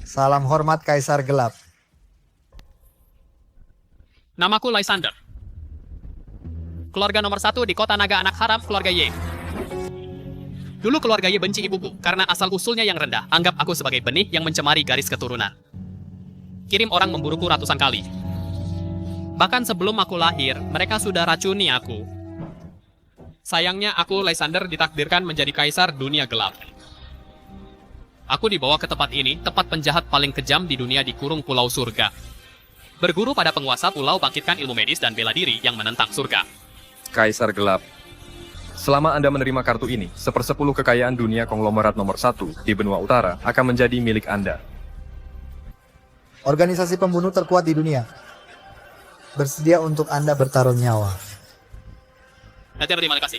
Salam hormat Kaisar Gelap. Namaku Lysander. Keluarga nomor 1 di kota naga anak haram, keluarga Ye. Dulu keluarga Ye benci ibuku karena asal-usulnya yang rendah. Anggap aku sebagai benih yang mencemari garis keturunan. Kirim orang memburuku ratusan kali. Bahkan sebelum aku lahir, mereka sudah racuni aku. Sayangnya aku, Lysander, ditakdirkan menjadi kaisar dunia gelap. Aku dibawa ke tempat ini, tempat penjahat paling kejam di dunia dikurung Pulau Surga. Berguru pada penguasa pulau bangkitkan ilmu medis dan bela diri yang menentang surga. Kaisar Gelap. Selama Anda menerima kartu ini, 1/10 kekayaan dunia konglomerat nomor 1 di benua utara akan menjadi milik Anda. Organisasi pembunuh terkuat di dunia. Bersedia untuk Anda bertaruh nyawa. Terima kasih.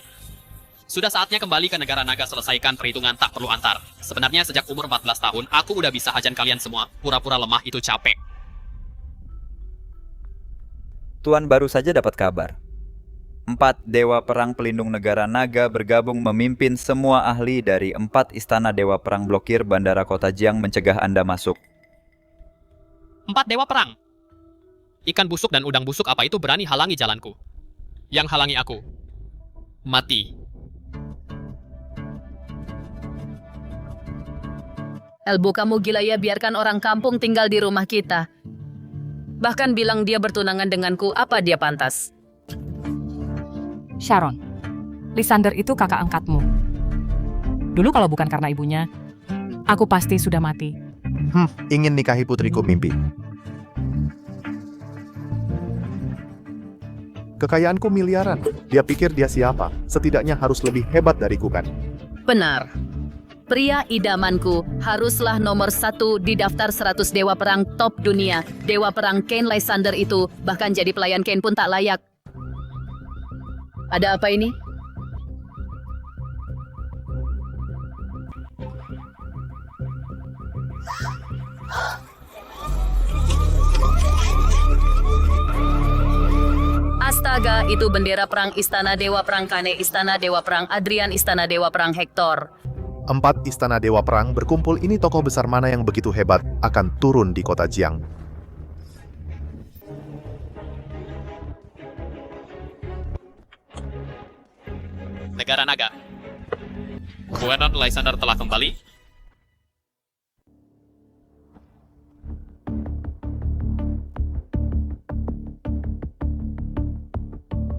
Sudah saatnya kembali ke negara naga, selesaikan perhitungan tak perlu antar. Sebenarnya sejak umur 14 tahun, aku udah bisa hajan kalian semua. Pura-pura lemah itu capek. Tuan baru saja dapat kabar. 4 Dewa Perang Pelindung Negara Naga bergabung memimpin semua ahli dari 4 istana Dewa Perang blokir Bandara Kota Jiang mencegah Anda masuk. 4 dewa perang. Ikan busuk dan udang busuk apa itu berani halangi jalanku. Yang halangi aku mati. Elbo, kamu gila ya, biarkan orang kampung tinggal di rumah kita. Bahkan bilang dia bertunangan denganku, apa dia pantas? Sharon, Lysander itu kakak angkatmu. Dulu kalau bukan karena ibunya, aku pasti sudah mati. Ingin nikahi putriku mimpi. Kekayaanku miliaran. Dia pikir dia siapa? Setidaknya harus lebih hebat dariku kan? Benar. Pria idamanku haruslah nomor 1 di daftar 100 dewa perang top dunia. Dewa perang Kane Lysander itu bahkan jadi pelayan Kane pun tak layak. Ada apa ini? Astaga, itu bendera perang Istana Dewa Perang Kane, Istana Dewa Perang Adrian, Istana Dewa Perang Hector. 4 istana dewa perang berkumpul. Ini tokoh besar mana yang begitu hebat akan turun di kota Jiang. Negara naga. Gubernur Lysander telah kembali.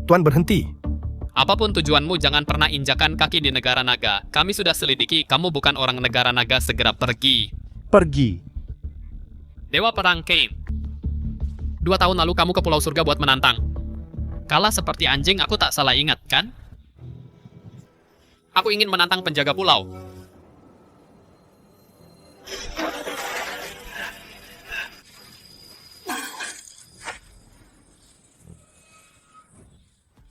Tuan berhenti. Apapun tujuanmu, jangan pernah injakan kaki di negara naga. Kami sudah selidiki, kamu bukan orang negara naga, segera pergi. Pergi. Dewa Perang Kane. 2 tahun lalu kamu ke Pulau Surga buat menantang. Kalah seperti anjing, aku tak salah ingat, kan? Aku ingin menantang penjaga pulau.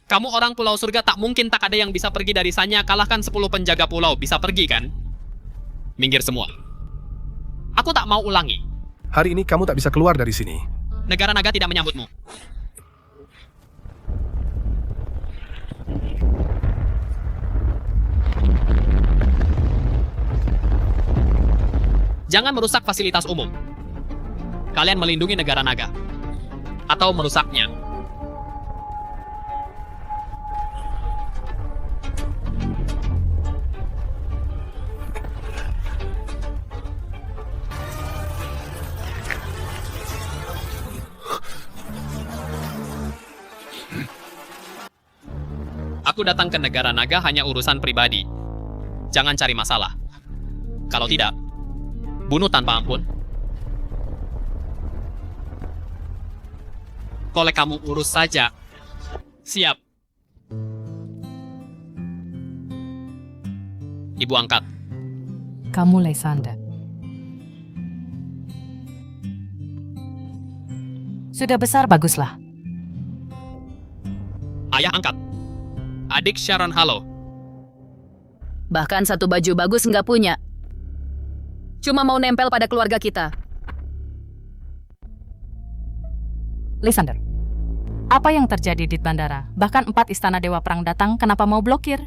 Kamu orang Pulau Surga, tak mungkin tak ada yang bisa pergi dari sana. Kalahkan 10 penjaga pulau, bisa pergi kan? Minggir semua. Aku tak mau ulangi. Hari ini kamu tak bisa keluar dari sini. Negara naga tidak menyambutmu. Jangan merusak fasilitas umum. Kalian melindungi negara naga. Atau merusaknya. Aku datang ke negara naga hanya urusan pribadi. Jangan cari masalah. Kalau tidak, bunuh tanpa ampun. Kalau kamu urus saja. Siap. Ibu angkat. Kamu Lysander. Sudah besar, baguslah. Ayah angkat. Adik Sharon, halo. Bahkan satu baju bagus nggak punya. Cuma mau nempel pada keluarga kita. Lysander, apa yang terjadi di bandara? Bahkan 4 istana Dewa Perang datang, kenapa mau blokir?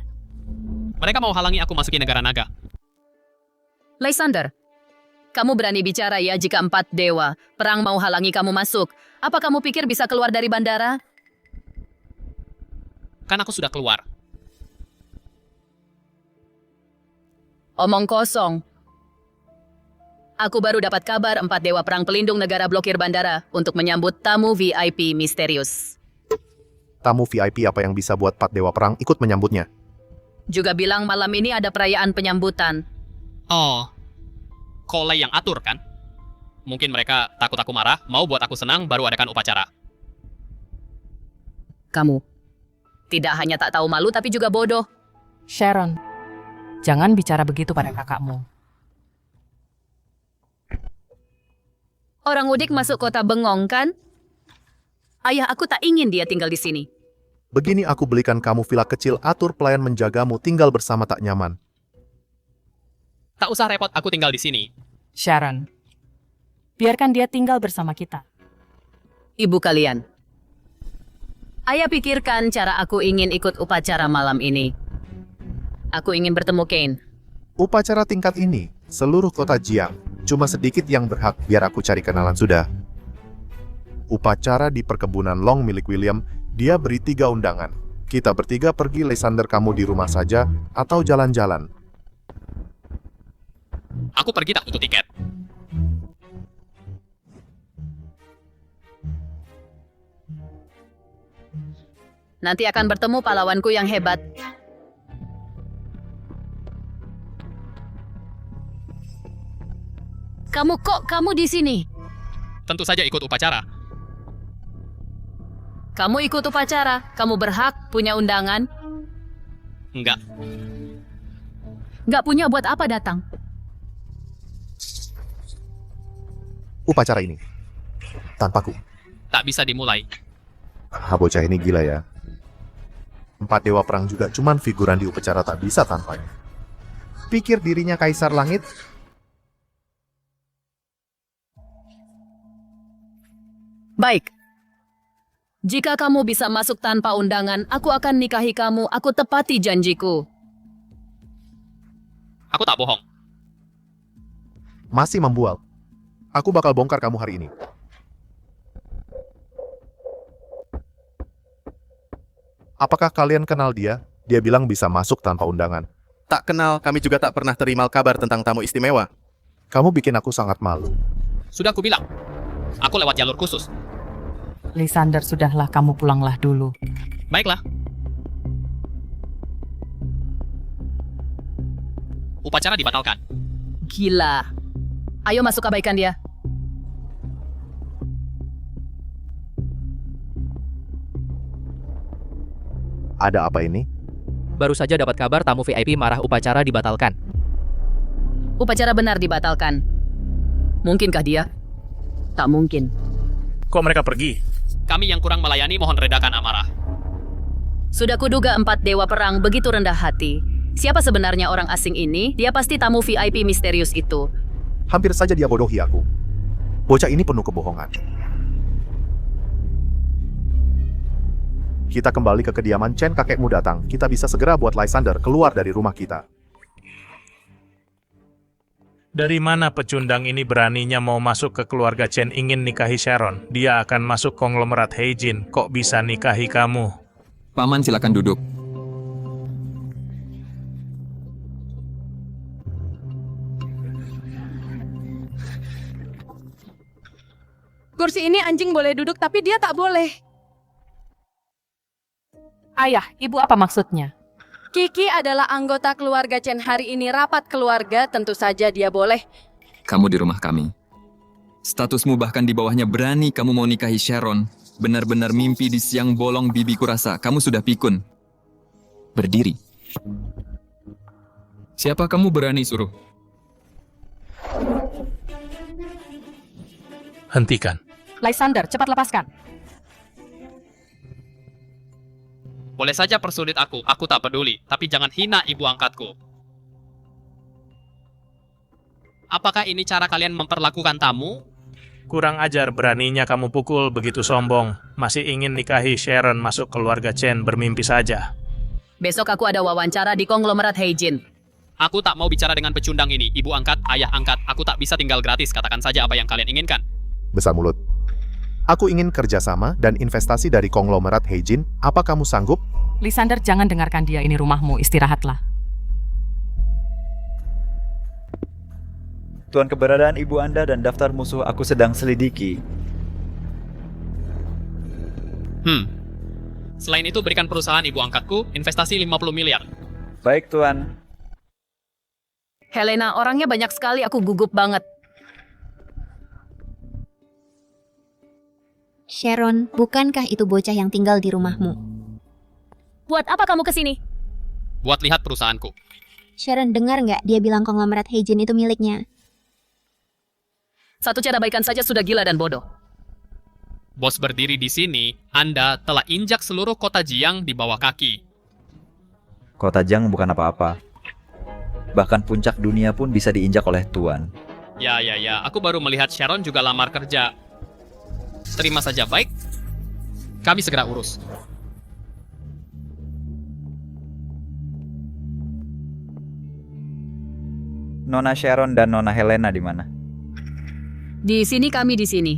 Mereka mau halangi aku masuki negara naga. Lysander, Kamu berani bicara ya jika 4 dewa perang mau halangi kamu masuk. Apa kamu pikir bisa keluar dari bandara? Kan aku sudah keluar. Omong kosong. Aku baru dapat kabar 4 dewa perang pelindung negara blokir bandara untuk menyambut tamu VIP misterius. Tamu VIP apa yang bisa buat 4 dewa perang ikut menyambutnya? Juga bilang malam ini ada perayaan penyambutan. Oh, Kolei yang atur kan? Mungkin mereka takut aku marah, mau buat aku senang, baru adakan upacara. Kamu tidak hanya tak tahu malu tapi juga bodoh. Sharon, jangan bicara begitu pada kakakmu. Orang udik masuk kota bengong kan? Ayah aku tak ingin dia tinggal di sini. Begini aku belikan kamu villa kecil, atur pelayan menjagamu, tinggal bersama tak nyaman. Tak usah repot, aku tinggal di sini. Sharon, biarkan dia tinggal bersama kita. Ibu kalian. Ayah pikirkan cara aku ingin ikut upacara malam ini. Aku ingin bertemu Kane. Upacara tingkat ini, seluruh kota Jiang, cuma sedikit yang berhak, biar aku cari kenalan sudah. Upacara di perkebunan Long milik William, dia beri 3 undangan. Kita bertiga pergi, Lysander kamu di rumah saja, atau jalan-jalan. Aku pergi tak butuh tiket. Nanti akan bertemu pahlawanku yang hebat. Kamu di sini? Tentu saja ikut upacara. Kamu ikut upacara, kamu berhak punya undangan. Enggak. Nggak punya buat apa datang? Upacara ini, tanpaku. Tak bisa dimulai. Bocah ini gila ya. 4 dewa perang juga cuman figuran di upacara, tak bisa tanpanya. Pikir dirinya kaisar langit? Baik. Jika kamu bisa masuk tanpa undangan, aku akan nikahi kamu. Aku tepati janjiku. Aku tak bohong. Masih membual. Aku bakal bongkar kamu hari ini. Apakah kalian kenal dia? Dia bilang bisa masuk tanpa undangan. Tak kenal, kami juga tak pernah terima kabar tentang tamu istimewa. Kamu bikin aku sangat malu. Sudah aku bilang. Aku lewat jalur khusus. Lysander, sudahlah, kamu pulanglah dulu. Baiklah. Upacara dibatalkan. Gila. Ayo masuk, abaikan dia. Ada apa ini? Baru saja dapat kabar tamu VIP marah upacara dibatalkan. Upacara benar dibatalkan. Mungkinkah dia? Tak mungkin. Kok mereka pergi? Kami yang kurang melayani mohon redakan amarah. Sudah kuduga 4 dewa perang begitu rendah hati. Siapa sebenarnya orang asing ini? Dia pasti tamu VIP misterius itu. Hampir saja dia bodohi aku. Bocah ini penuh kebohongan. Kita kembali ke kediaman Chen, kakekmu datang. Kita bisa segera buat Lysander keluar dari rumah kita. Dari mana pecundang ini beraninya mau masuk ke keluarga Chen ingin nikahi Sharon? Dia akan masuk konglomerat Heijin. Kok bisa nikahi kamu? Paman, silakan duduk. Kursi ini anjing boleh duduk, tapi dia tak boleh. Ayah, ibu apa maksudnya? Kiki adalah anggota keluarga Chen hari ini rapat keluarga, tentu saja dia boleh. Kamu di rumah kami. Statusmu bahkan di bawahnya berani kamu mau nikahi Sharon. Benar-benar mimpi di siang bolong bibiku rasa. Kamu sudah pikun. Berdiri. Siapa kamu berani suruh? Hentikan. Lysander, cepat lepaskan. Boleh saja persulit aku tak peduli. Tapi jangan hina ibu angkatku. Apakah ini cara kalian memperlakukan tamu? Kurang ajar, beraninya kamu pukul, begitu sombong. Masih ingin nikahi Sharon masuk keluarga Chen, bermimpi saja. Besok aku ada wawancara di konglomerat Heijin. Aku tak mau bicara dengan pecundang ini. Ibu angkat, ayah angkat, aku tak bisa tinggal gratis. Katakan saja apa yang kalian inginkan. Besar mulut. Aku ingin kerjasama dan investasi dari konglomerat Heijin. Apa kamu sanggup? Lysander, jangan dengarkan dia, ini rumahmu, istirahatlah. Tuan, keberadaan ibu Anda dan daftar musuh aku sedang selidiki. Selain itu, berikan perusahaan ibu angkatku investasi 50 miliar. Baik, Tuan. Helena, orangnya banyak sekali, aku gugup banget. Sharon, bukankah itu bocah yang tinggal di rumahmu? Buat apa kamu kesini? Buat lihat perusahaanku. Sharon, dengar nggak dia bilang konglomerat Heijin itu miliknya? Satu cara baikan saja sudah gila dan bodoh. Bos berdiri di sini, Anda telah injak seluruh kota Jiang di bawah kaki. Kota Jiang bukan apa-apa. Bahkan puncak dunia pun bisa diinjak oleh Tuan. Ya, aku baru melihat Sharon juga lamar kerja. Terima saja, baik. Kami segera urus. Nona Sharon dan Nona Helena di mana? Di sini, kami di sini.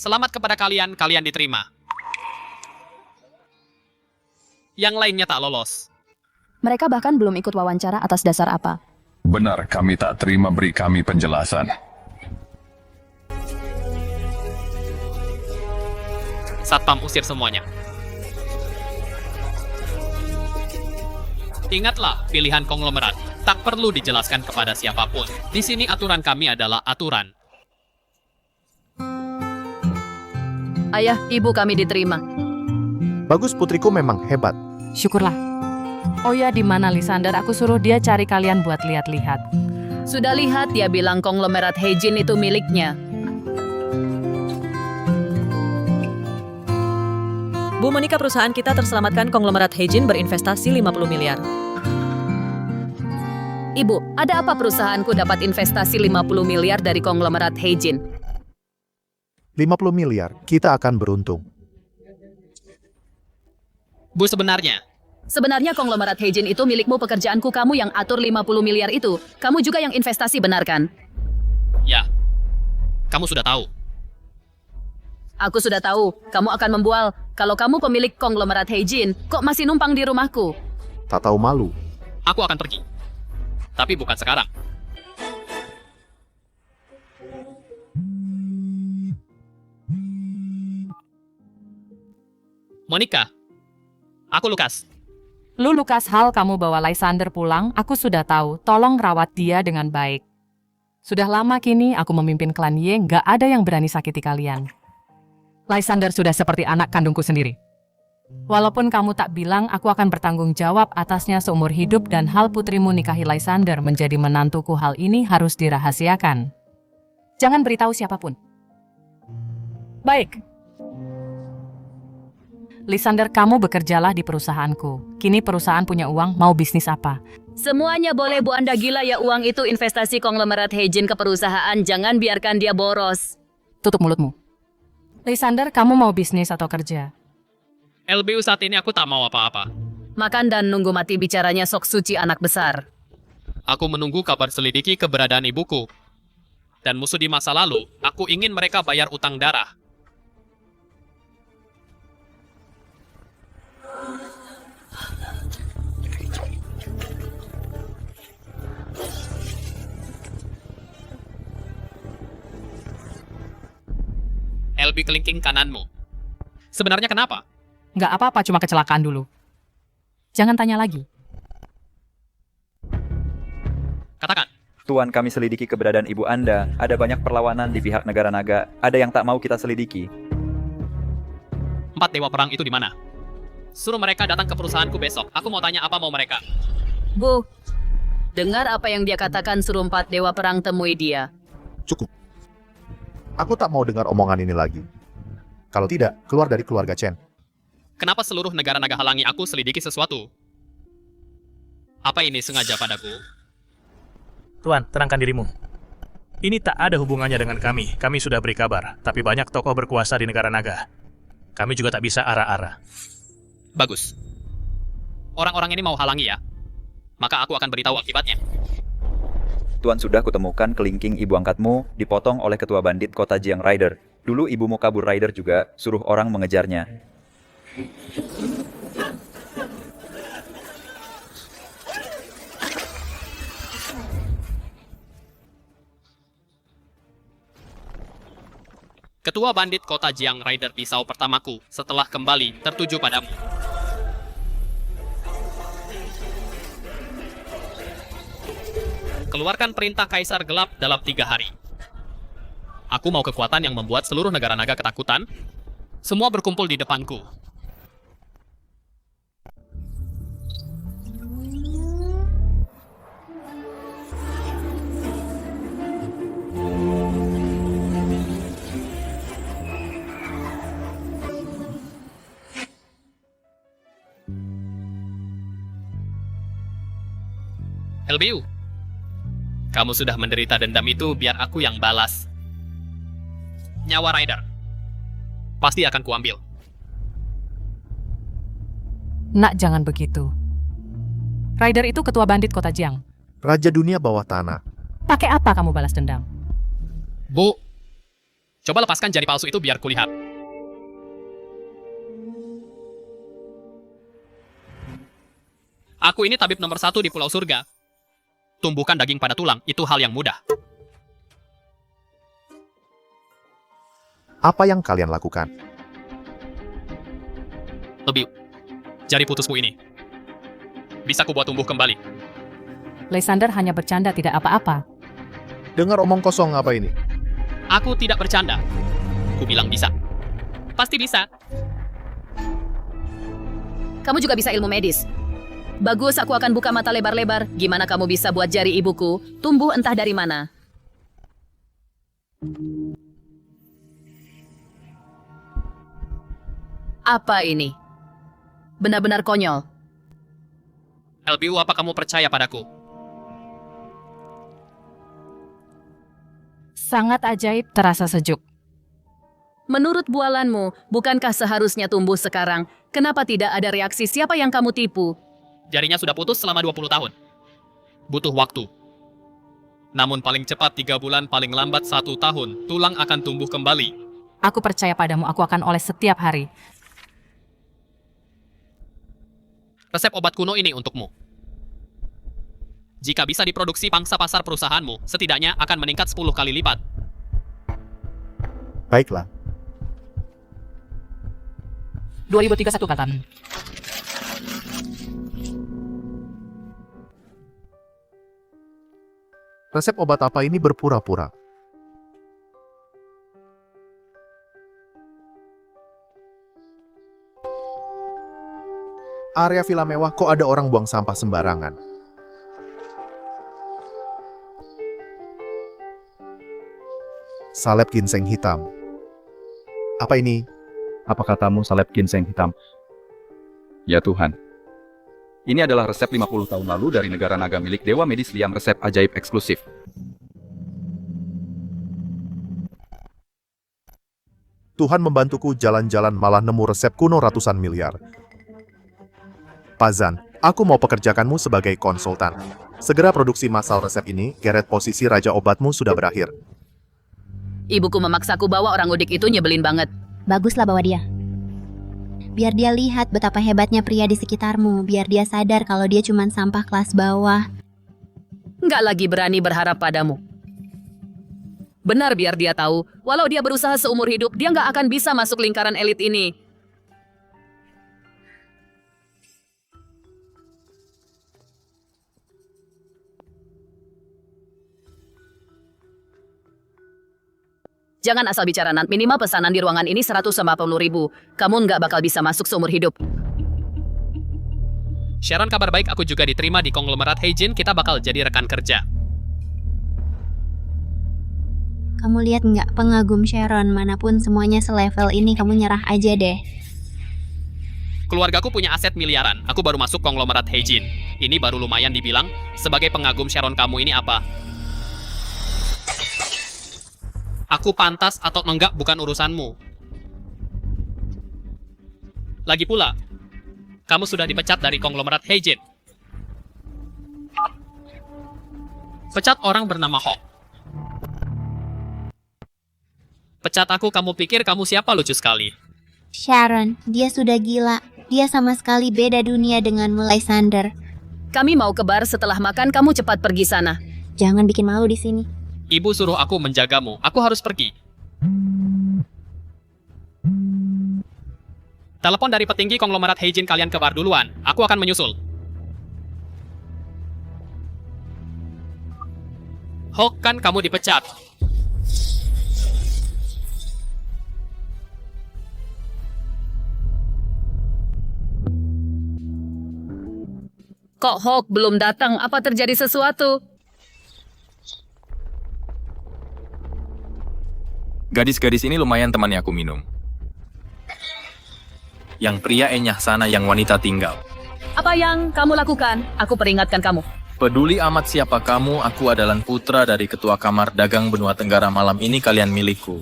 Selamat kepada kalian, kalian diterima. Yang lainnya tak lolos. Mereka bahkan belum ikut wawancara atas dasar apa. Benar, kami tak terima, beri kami penjelasan. Satpam usir semuanya. Ingatlah, pilihan konglomerat tak perlu dijelaskan kepada siapapun. Di sini aturan kami adalah aturan. Ayah, ibu kami diterima. Bagus, putriku memang hebat. Syukurlah. Oh ya, di mana Lysander? Aku suruh dia cari kalian buat lihat-lihat. Sudah lihat, dia bilang konglomerat Heijin itu miliknya. Bu Monica, perusahaan kita terselamatkan konglomerat Heijin berinvestasi 50 miliar. Ibu, ada apa perusahaanku dapat investasi 50 miliar dari konglomerat Heijin? 50 miliar, kita akan beruntung. Bu, sebenarnya konglomerat Heijin itu milikmu, pekerjaanku kamu yang atur 50 miliar itu. Kamu juga yang investasi, benar kan? Ya, kamu sudah tahu. Aku sudah tahu, kamu akan membual. Kalau kamu pemilik konglomerat Heijin, kok masih numpang di rumahku? Tak tahu malu. Aku akan pergi. Tapi bukan sekarang. Monica, aku Lukas. Lu Lukas, hal kamu bawa Lysander pulang, aku sudah tahu. Tolong rawat dia dengan baik. Sudah lama kini aku memimpin klan Ye, nggak ada yang berani sakiti kalian. Lysander sudah seperti anak kandungku sendiri. Walaupun kamu tak bilang, aku akan bertanggung jawab atasnya seumur hidup dan hal putrimu nikahi Lysander menjadi menantuku, hal ini harus dirahasiakan. Jangan beritahu siapapun. Baik. Lysander, kamu bekerjalah di perusahaanku. Kini perusahaan punya uang, mau bisnis apa? Semuanya boleh, Bu. Anda gila ya, uang itu investasi konglomerat Heijin ke perusahaan. Jangan biarkan dia boros. Tutup mulutmu. Lysander, kamu mau bisnis atau kerja? LBU saat ini aku tak mau apa-apa. Makan dan nunggu mati, bicaranya sok suci anak besar. Aku menunggu kabar selidiki keberadaan ibuku. Dan musuh di masa lalu, aku ingin mereka bayar utang darah. LB kelingking kananmu. Sebenarnya kenapa? Nggak apa-apa, cuma kecelakaan dulu. Jangan tanya lagi. Katakan. Tuan, kami selidiki keberadaan ibu Anda. Ada banyak perlawanan di pihak negara naga. Ada yang tak mau kita selidiki. 4 dewa perang itu di mana? Suruh mereka datang ke perusahaanku besok. Aku mau tanya apa mau mereka. Bu, dengar apa yang dia katakan, suruh 4 dewa perang temui dia. Cukup. Aku tak mau dengar omongan ini lagi. Kalau tidak, keluar dari keluarga Chen. Kenapa seluruh negara naga halangi aku selidiki sesuatu? Apa ini sengaja padaku? Tuan, tenangkan dirimu. Ini tak ada hubungannya dengan kami. Kami sudah beri kabar, tapi banyak tokoh berkuasa di negara naga. Kami juga tak bisa arah-arah. Bagus. Orang-orang ini mau halangi ya? Maka aku akan beritahu akibatnya. Tuan, sudah kutemukan kelingking ibu angkatmu dipotong oleh ketua bandit kota Jiang Rider. Dulu ibumu kabur Rider juga, suruh orang mengejarnya. Ketua bandit kota Jiang Rider pisau pertamaku setelah kembali tertuju padamu. Keluarkan perintah Kaisar Gelap dalam 3 hari. Aku mau kekuatan yang membuat seluruh negara naga ketakutan. Semua berkumpul di depanku. LBU, kamu sudah menderita dendam itu, biar aku yang balas. Nyawa Rider pasti akan kuambil. Nak, jangan begitu. Rider itu ketua bandit kota Jiang. Raja dunia bawah tanah. Pakai apa kamu balas dendam? Bu, coba lepaskan jari palsu itu biar kulihat. Aku ini tabib nomor 1 di Pulau Surga. Tumbuhkan daging pada tulang, itu hal yang mudah. Apa yang kalian lakukan? Lebih, jari putusku ini bisa kubuat tumbuh kembali. Lysander hanya bercanda, tidak apa-apa. Dengar omong kosong apa ini? Aku tidak bercanda. Ku bilang bisa. Pasti bisa. Kamu juga bisa ilmu medis. Bagus, aku akan buka mata lebar-lebar. Gimana kamu bisa buat jari ibuku tumbuh entah dari mana? Apa ini? Benar-benar konyol. LBU, apa kamu percaya padaku? Sangat ajaib, terasa sejuk. Menurut bualanmu, bukankah seharusnya tumbuh sekarang? Kenapa tidak ada reaksi? Siapa yang kamu tipu? Jarinya sudah putus selama 20 tahun. Butuh waktu. Namun paling cepat 3 bulan, paling lambat 1 tahun, tulang akan tumbuh kembali. Aku percaya padamu, aku akan oles setiap hari. Resep obat kuno ini untukmu. Jika bisa diproduksi, pangsa pasar perusahaanmu setidaknya akan meningkat 10 kali lipat. Baiklah. 2031 katan. Resep obat apa ini berpura-pura? Area villa mewah, kok ada orang buang sampah sembarangan? Salep ginseng hitam. Apa ini? Apa katamu salep ginseng hitam? Ya Tuhan. Ini adalah resep 50 tahun lalu dari negara naga milik Dewa Medis Liam, resep ajaib eksklusif. Tuhan membantuku jalan-jalan malah nemu resep kuno ratusan miliar. Pazan, aku mau pekerjakanmu sebagai konsultan. Segera produksi massal resep ini, Gerrit, posisi Raja Obatmu sudah berakhir. Ibuku memaksaku bawa orang udik itu, nyebelin banget. Baguslah bawa dia. Biar dia lihat betapa hebatnya pria di sekitarmu. Biar dia sadar kalau dia cuma sampah kelas bawah. Nggak lagi berani berharap padamu. Benar, biar dia tahu, walau dia berusaha seumur hidup, dia nggak akan bisa masuk lingkaran elit ini. Jangan asal bicara, Nat. Minimal pesanan di ruangan ini 150.000. Kamu nggak bakal bisa masuk seumur hidup. Sharon, kabar baik, aku juga diterima di konglomerat Heijin. Kita bakal jadi rekan kerja. Kamu lihat nggak, pengagum Sharon, manapun semuanya selevel ini, kamu nyerah aja deh. Keluargaku punya aset miliaran. Aku baru masuk konglomerat Heijin. Ini baru lumayan dibilang. Sebagai pengagum Sharon, kamu ini apa? Aku pantas atau enggak bukan urusanmu. Lagi pula, kamu sudah dipecat dari konglomerat Heijin. Pecat orang bernama Hawk. Pecat aku, kamu pikir kamu siapa? Lucu sekali. Sharon, dia sudah gila. Dia sama sekali beda dunia denganmu, Lysander. Kami mau ke bar setelah makan, kamu cepat pergi sana. Jangan bikin malu di sini. Ibu suruh aku menjagamu. Aku harus pergi. Telepon dari petinggi konglomerat Heijin, kalian ke bar duluan. Aku akan menyusul. Hawk, kan kamu dipecat. Kok Hawk belum datang? Apa terjadi sesuatu? Gadis-gadis ini lumayan temannya aku minum. Yang pria enyah sana, yang wanita tinggal. Apa yang kamu lakukan? Aku peringatkan kamu. Peduli amat siapa kamu, aku adalah putra dari ketua kamar dagang benua tenggara. Malam ini kalian milikku.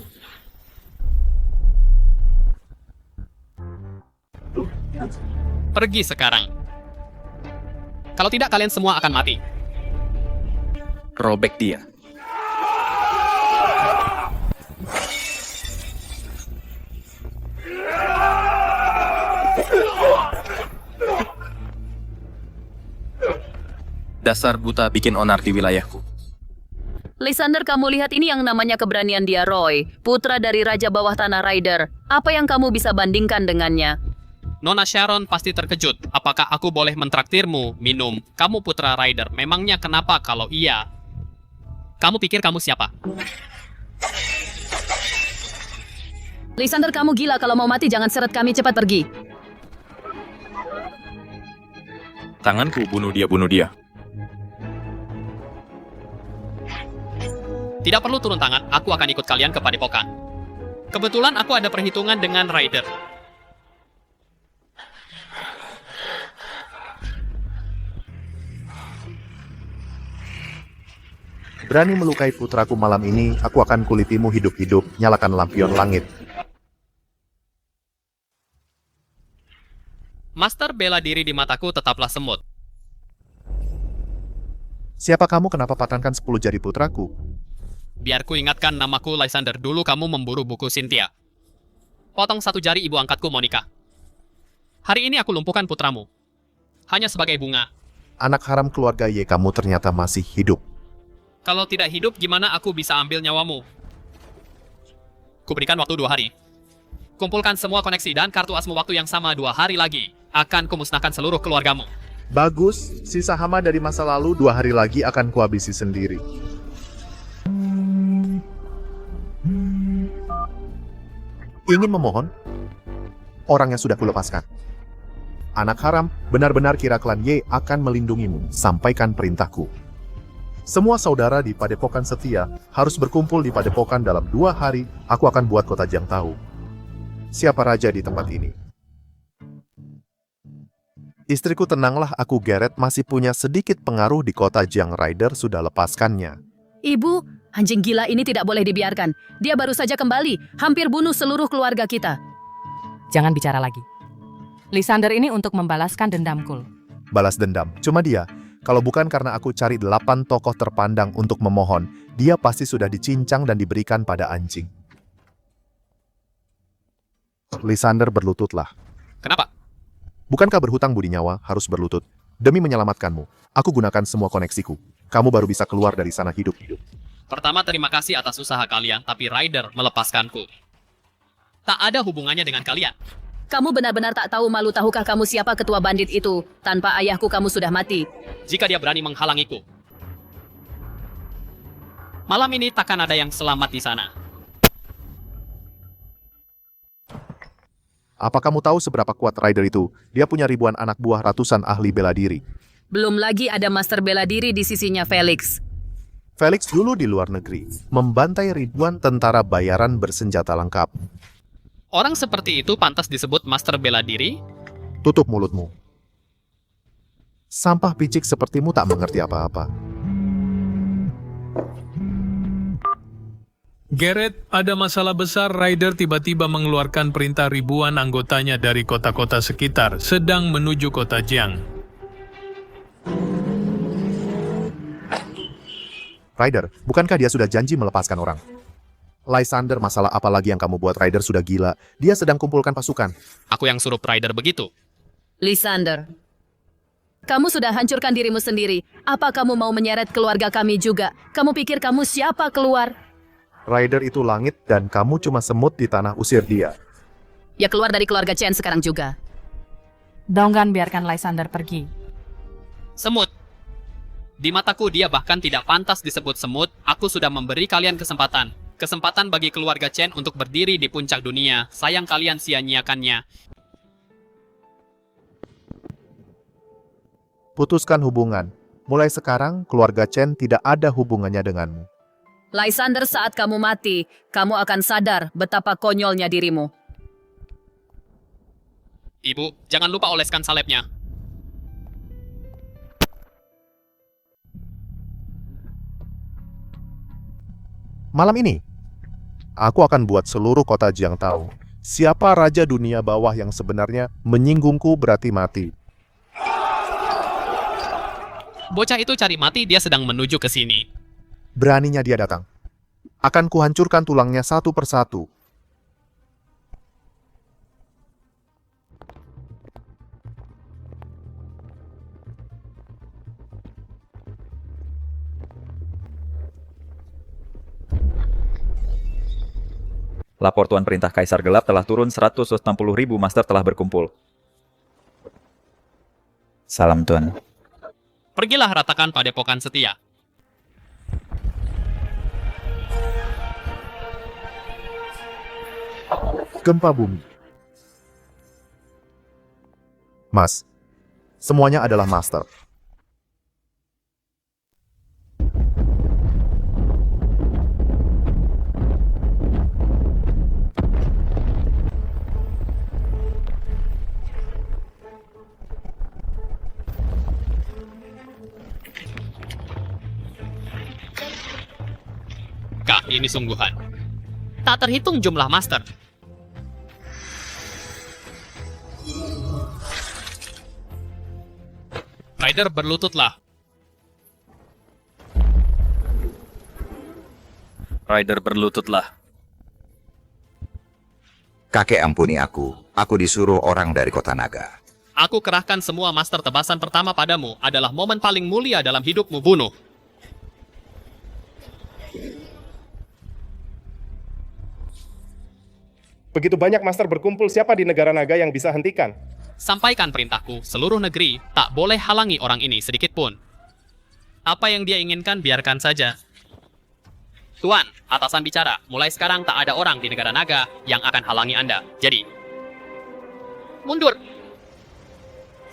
Pergi sekarang. Kalau tidak, kalian semua akan mati. Robek dia. Dasar buta bikin onar di wilayahku. Lysander, kamu lihat ini yang namanya keberanian dia, Roy. Putra dari Raja Bawah Tanah Rider. Apa yang kamu bisa bandingkan dengannya? Nona Sharon pasti terkejut. Apakah aku boleh mentraktirmu minum? Kamu putra Rider. Memangnya kenapa kalau iya? Kamu pikir kamu siapa? Lysander, kamu gila. Kalau mau mati jangan seret kami, cepat pergi. Tanganku, bunuh dia, bunuh dia. Tidak perlu turun tangan, aku akan ikut kalian ke padepokan. Kebetulan aku ada perhitungan dengan Rider. Berani melukai putraku malam ini, aku akan kulitimu hidup-hidup, nyalakan lampion langit. Master bela diri di mataku tetaplah semut. Siapa kamu, kenapa patahkan 10 jari putraku? Biar ku ingatkan namaku Lysander. Dulu kamu memburu buku Cynthia. Potong 1 jari ibu angkatku Monica. Hari ini aku lumpuhkan putramu. Hanya sebagai bunga. Anak haram keluarga Ye, kamu ternyata masih hidup. Kalau tidak hidup, gimana aku bisa ambil nyawamu? Kuberikan waktu 2 hari. Kumpulkan semua koneksi dan kartu asmu waktu yang sama 2 hari lagi. Akan kumusnahkan seluruh keluargamu. Bagus, sisa hama dari masa lalu 2 hari lagi akan kuhabisi sendiri. Ingin memohon? Orang yang sudah kulepaskan. Anak haram, benar-benar kira klan Ye akan melindungimu. Sampaikan perintahku. Semua saudara di Padepokan Setia harus berkumpul di Padepokan dalam 2 hari. Aku akan buat Kota Jiang tahu siapa raja di tempat ini. Istriku, tenanglah, aku Garrett masih punya sedikit pengaruh di Kota Jiang. Rider sudah lepaskannya. Ibu, anjing gila ini tidak boleh dibiarkan. Dia baru saja kembali, hampir bunuh seluruh keluarga kita. Jangan bicara lagi. Lysander ini untuk membalaskan dendamku. Balas dendam, cuma dia. Kalau bukan karena aku cari 8 tokoh terpandang untuk memohon, dia pasti sudah dicincang dan diberikan pada anjing. Lysander, berlututlah. Kenapa? Bukankah berhutang budi nyawa harus berlutut? Demi menyelamatkanmu, aku gunakan semua koneksiku. Kamu baru bisa keluar dari sana hidup-hidup. Pertama, terima kasih atas usaha kalian, tapi Rider melepaskanku. Tak ada hubungannya dengan kalian. Kamu benar-benar tak tahu malu. Tahukah kamu siapa ketua bandit itu? Tanpa ayahku kamu sudah mati. Jika dia berani menghalangiku. Malam ini takkan ada yang selamat di sana. Apa kamu tahu seberapa kuat Rider itu? Dia punya ribuan anak buah, ratusan ahli bela diri. Belum lagi ada master bela diri di sisinya Felix. Felix dulu di luar negeri, membantai ribuan tentara bayaran bersenjata lengkap. Orang seperti itu pantas disebut master bela diri? Tutup mulutmu. Sampah picik sepertimu tak mengerti apa-apa. Garrett, ada masalah besar. Ryder tiba-tiba mengeluarkan perintah ribuan anggotanya dari kota-kota sekitar sedang menuju kota Jiang. Ryder, bukankah dia sudah janji melepaskan orang? Lysander, masalah apa lagi yang kamu buat? Ryder sudah gila. Dia sedang kumpulkan pasukan. Aku yang suruh Ryder begitu. Lysander, kamu sudah hancurkan dirimu sendiri. Apa kamu mau menyeret keluarga kami juga? Kamu pikir kamu siapa keluar? Ryder itu langit dan kamu cuma semut di tanah, usir dia. Ya keluar dari keluarga Chen sekarang juga. Donggan biarkan Lysander pergi. Semut. Di mataku dia bahkan tidak pantas disebut semut. Aku sudah memberi kalian kesempatan. Kesempatan bagi keluarga Chen untuk berdiri di puncak dunia. Sayang kalian sia-nyiakannya. Putuskan hubungan. Mulai sekarang, keluarga Chen tidak ada hubungannya denganmu. Lysander, saat kamu mati, kamu akan sadar betapa konyolnya dirimu. Ibu, jangan lupa oleskan salebnya. Malam ini, aku akan buat seluruh kota Jiang tahu siapa raja dunia bawah yang sebenarnya. Menyinggungku berarti mati. Bocah itu cari mati, dia sedang menuju ke sini. Beraninya dia datang. Akan kuhancurkan tulangnya satu persatu. Lapor Tuan Perintah Kaisar Gelap telah turun. 160.000 master telah berkumpul. Salam Tuan. Pergilah ratakan padepokan setia. Gempa bumi. Mas, semuanya adalah master. Kak, ini sungguhan. Tak terhitung jumlah master. Ryder, berlututlah. Ryder, berlututlah. Kakek ampuni aku. Aku disuruh orang dari kota naga. Aku kerahkan semua master tebasan pertama padamu. Adalah momen paling mulia dalam hidupmu, bunuh. Begitu banyak master berkumpul, siapa di negara naga yang bisa hentikan? Sampaikan perintahku, seluruh negeri tak boleh halangi orang ini sedikit pun. Apa yang dia inginkan, biarkan saja. Tuan, atasan bicara, mulai sekarang tak ada orang di negara naga yang akan halangi Anda. Jadi, mundur.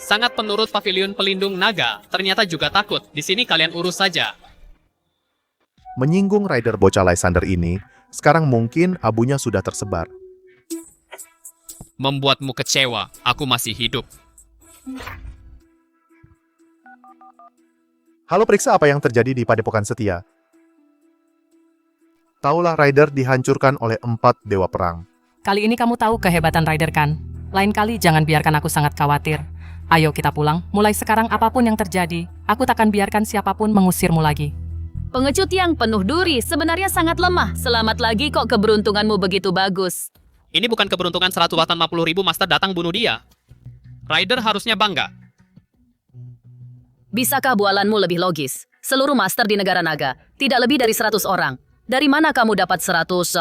Sangat penurut pavilion pelindung naga, ternyata juga takut. Di sini kalian urus saja. Menyinggung Ryder bocah Lysander ini, sekarang mungkin abunya sudah tersebar. Membuatmu kecewa, aku masih hidup. Halo, periksa apa yang terjadi di Padepokan Setia. Taulah Ryder dihancurkan oleh 4 dewa perang. Kali ini kamu tahu kehebatan Ryder kan? Lain kali jangan biarkan aku sangat khawatir. Ayo kita pulang, mulai sekarang apapun yang terjadi, aku takkan biarkan siapapun mengusirmu lagi. Pengecut yang penuh duri sebenarnya sangat lemah. Selamat lagi kok, keberuntunganmu begitu bagus. Ini bukan keberuntungan 180.000 master datang bunuh dia. Ryder harusnya bangga. Bisakah bualanmu lebih logis? Seluruh master di negara naga, tidak lebih dari 100 orang. Dari mana kamu dapat 180.000?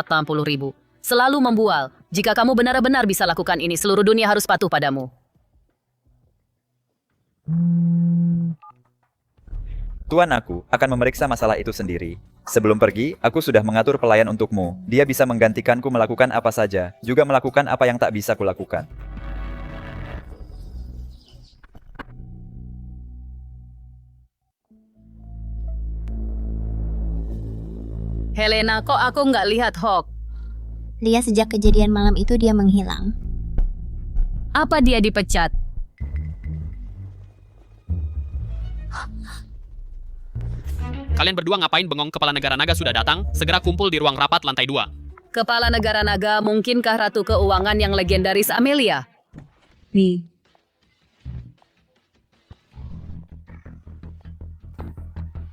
Selalu membual. Jika kamu benar-benar bisa lakukan ini, seluruh dunia harus patuh padamu. Tuan, aku akan memeriksa masalah itu sendiri. Sebelum pergi, aku sudah mengatur pelayan untukmu. Dia bisa menggantikanku melakukan apa saja, juga melakukan apa yang tak bisa kulakukan. Helena, kok aku nggak lihat Hawk? Lihat sejak kejadian malam itu dia menghilang. Apa dia dipecat? Kalian berdua ngapain bengong? Kepala negara naga sudah datang, segera kumpul di ruang rapat lantai 2. Kepala negara naga, mungkinkah Ratu Keuangan yang legendaris Amelia? Nih.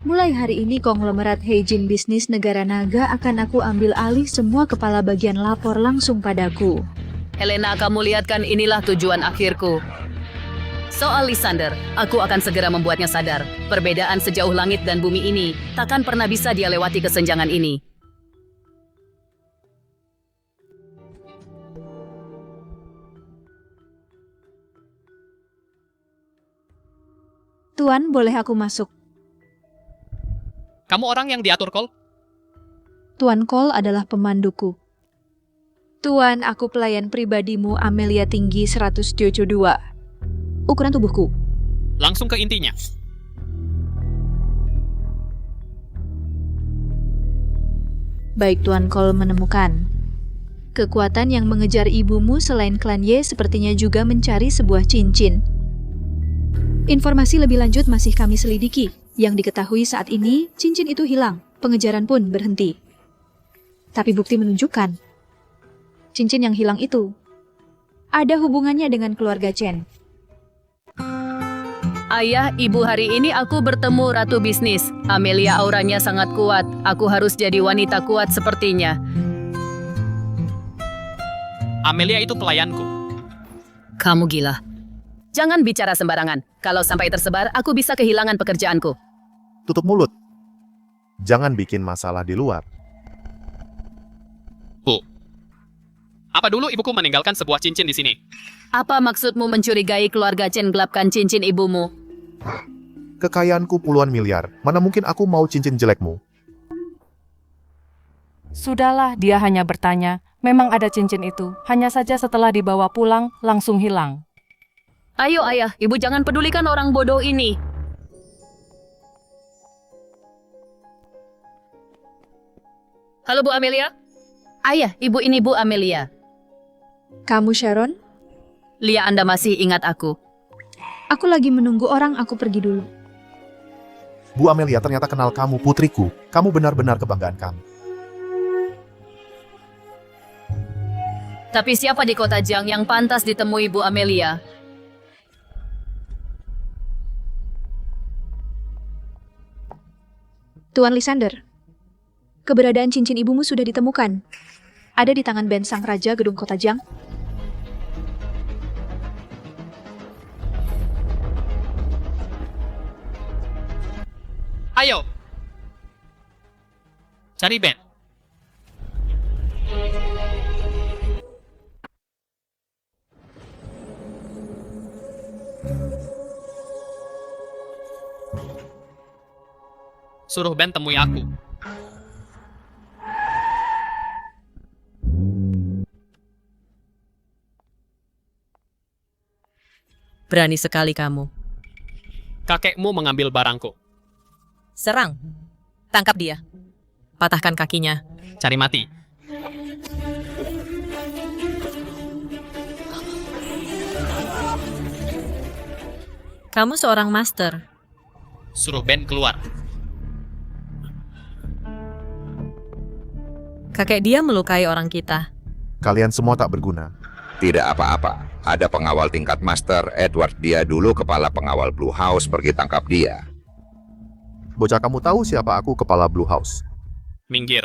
Mulai hari ini konglomerat Heijin Bisnis Negara Naga akan aku ambil alih semua kepala bagian lapor langsung padaku. Helena, kamu lihat kan, inilah tujuan akhirku. Soal Lysander, aku akan segera membuatnya sadar. Perbedaan sejauh langit dan bumi ini takkan pernah bisa dia lewati kesenjangan ini. Tuan, boleh aku masuk? Kamu orang yang diatur, Cole? Tuan Cole adalah pemanduku. Tuan, aku pelayan pribadimu Amelia tinggi 172. Ukuran tubuhku. Langsung ke intinya. Baik, Tuan Cole menemukan. Kekuatan yang mengejar ibumu selain klan Ye sepertinya juga mencari sebuah cincin. Informasi lebih lanjut masih kami selidiki. Yang diketahui saat ini, cincin itu hilang. Pengejaran pun berhenti. Tapi bukti menunjukkan, cincin yang hilang itu ada hubungannya dengan keluarga Chen. Ayah, ibu, hari ini aku bertemu Ratu Bisnis. Amelia auranya sangat kuat. Aku harus jadi wanita kuat sepertinya. Amelia itu pelayanku. Kamu gila. Jangan bicara sembarangan. Kalau sampai tersebar, aku bisa kehilangan pekerjaanku. Tutup mulut. Jangan bikin masalah di luar. Bu, apa dulu ibuku meninggalkan sebuah cincin di sini? Apa maksudmu mencurigai keluarga Chen gelapkan cincin ibumu? Kekayaanku puluhan miliar. Mana mungkin aku mau cincin jelekmu? Sudahlah, dia hanya bertanya. Memang ada cincin itu. Hanya saja setelah dibawa pulang, langsung hilang. Ayo ayah, ibu jangan pedulikan orang bodoh ini. Halo Bu Amelia? Ayah, ibu ini Bu Amelia. Kamu Sharon? Lia, Anda masih ingat aku? Aku lagi menunggu orang, aku pergi dulu. Bu Amelia ternyata kenal kamu, putriku. Kamu benar-benar kebanggaan kami. Tapi siapa di kota Jiang yang pantas ditemui Bu Amelia? Tuan Lysander, keberadaan cincin ibumu sudah ditemukan. Ada di tangan Ben Sang Raja Gedung Kota Jiang. Ayo, cari Ben. Suruh Ben temui aku. Berani sekali kamu. Kakekmu mengambil barangku. Serang. Tangkap dia. Patahkan kakinya. Cari mati. Kamu seorang master. Suruh Ben keluar. Kakek dia melukai orang kita. Kalian semua tak berguna. Tidak apa-apa. Ada pengawal tingkat master, Edward. Dia dulu kepala pengawal Blue House, pergi tangkap dia. Bocah, kamu tahu siapa aku, kepala Blue House? Minggir.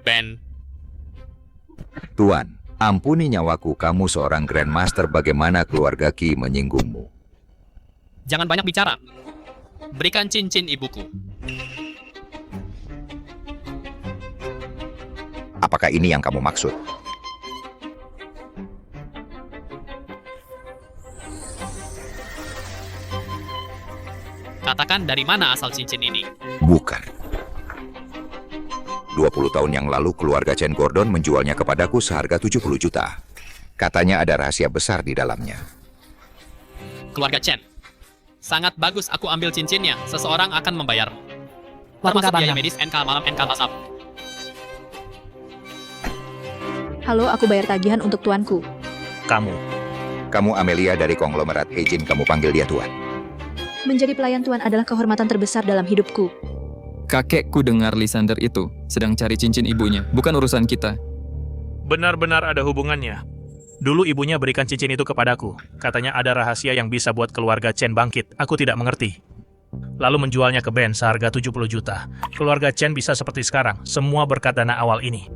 Ben. Tuan, ampuni nyawaku, kamu seorang Grandmaster, bagaimana keluarga Qi menyinggungmu? Jangan banyak bicara. Berikan cincin ibuku. Apakah ini yang kamu maksud? Katakan dari mana asal cincin ini? Bukan. 20 tahun yang lalu keluarga Chen Gordon menjualnya kepadaku seharga 70 juta. Katanya ada rahasia besar di dalamnya. Keluarga Chen. Sangat bagus aku ambil cincinnya. Seseorang akan membayar. Waktu Termasuk biaya kabarnya. medis, NK malam, NK WhatsApp. Halo, aku bayar tagihan untuk tuanku. Kamu Amelia dari konglomerat Heijin, kamu panggil dia Tuan. Menjadi pelayan tuan adalah kehormatan terbesar dalam hidupku. Kakekku dengar Lysander itu sedang cari cincin ibunya. Bukan urusan kita. Benar-benar ada hubungannya. Dulu ibunya berikan cincin itu kepadaku. Katanya ada rahasia yang bisa buat keluarga Chen bangkit. Aku tidak mengerti. Lalu menjualnya ke Ben seharga 70 juta. Keluarga Chen bisa seperti sekarang. Semua berkat dana awal ini.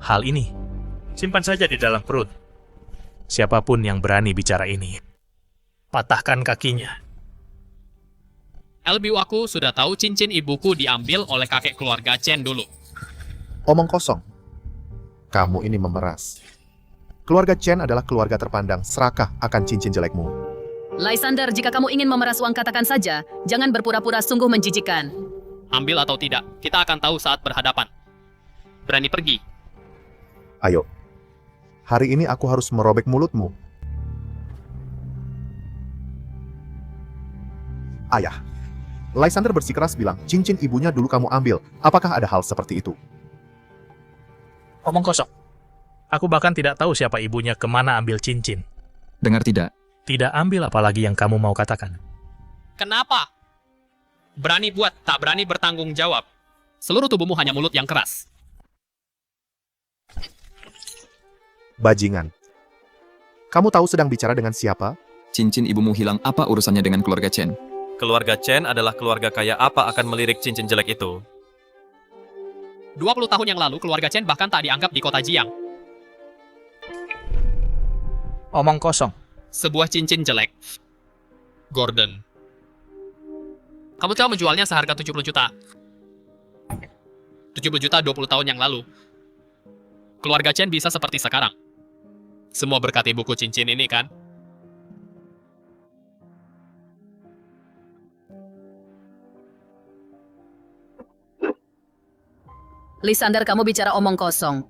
Hal ini simpan saja di dalam perut. Siapapun yang berani bicara ini, patahkan kakinya. LBU aku sudah tahu cincin ibuku diambil oleh kakek keluarga Chen dulu. Omong kosong. Kamu ini memeras. Keluarga Chen adalah keluarga terpandang. Serakah akan cincin jelekmu. Lysander, jika kamu ingin memeras uang katakan saja. Jangan berpura-pura sungguh menjijikan. Ambil atau tidak, kita akan tahu saat berhadapan. Berani pergi. Ayo. Hari ini aku harus merobek mulutmu. Ayah. Lysander bersikeras bilang, cincin ibunya dulu kamu ambil. Apakah ada hal seperti itu? Omong kosong. Aku bahkan tidak tahu siapa ibunya kemana ambil cincin. Dengar tidak? Tidak ambil apalagi yang kamu mau katakan. Kenapa? Berani buat, tak berani bertanggung jawab. Seluruh tubuhmu hanya mulut yang keras. Bajingan. Kamu tahu sedang bicara dengan siapa? Cincin ibumu hilang, apa urusannya dengan keluarga Chen? Keluarga Chen adalah keluarga kaya, apa akan melirik cincin jelek itu? 20 tahun yang lalu, keluarga Chen bahkan tak dianggap di kota Jiang. Omong kosong. Sebuah cincin jelek. Gordon. Kamu coba menjualnya seharga 70 juta. 70 juta 20 tahun yang lalu. Keluarga Chen bisa seperti sekarang. Semua berkat ibuku cincin ini kan? Lysander, kamu bicara omong kosong.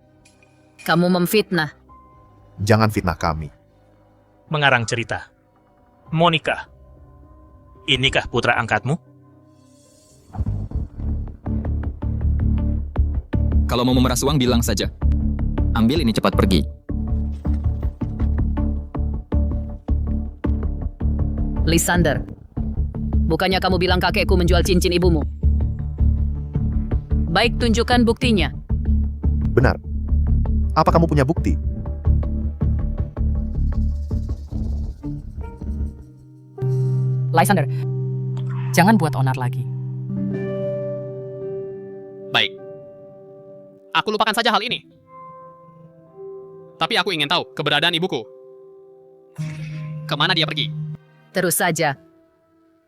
Kamu memfitnah. Jangan fitnah kami. Mengarang cerita. Monica. Inikah putra angkatmu? Kalau mau memeras uang, bilang saja. Ambil ini, cepat pergi. Lysander, bukannya kamu bilang kakekku menjual cincin ibumu? Baik, tunjukkan buktinya. Benar. Apa kamu punya bukti? Lysander, jangan buat onar lagi. Baik. Aku lupakan saja hal ini. Tapi aku ingin tahu keberadaan ibuku. Kemana dia pergi? Terus saja.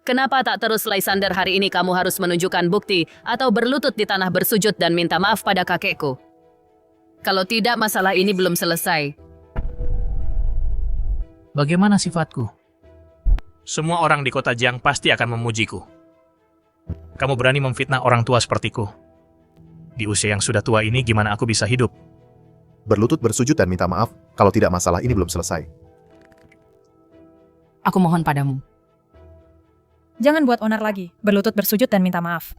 Kenapa tak terus, Lysander? Hari ini kamu harus menunjukkan bukti atau berlutut di tanah bersujud dan minta maaf pada kakekku. Kalau tidak, masalah ini belum selesai. Bagaimana sifatku? Semua orang di kota Jiang pasti akan memujiku. Kamu berani memfitnah orang tua sepertiku. Di usia yang sudah tua ini, gimana aku bisa hidup? Berlutut bersujud dan minta maaf, kalau tidak masalah ini belum selesai. Aku mohon padamu. Jangan buat onar lagi, berlutut bersujud dan minta maaf.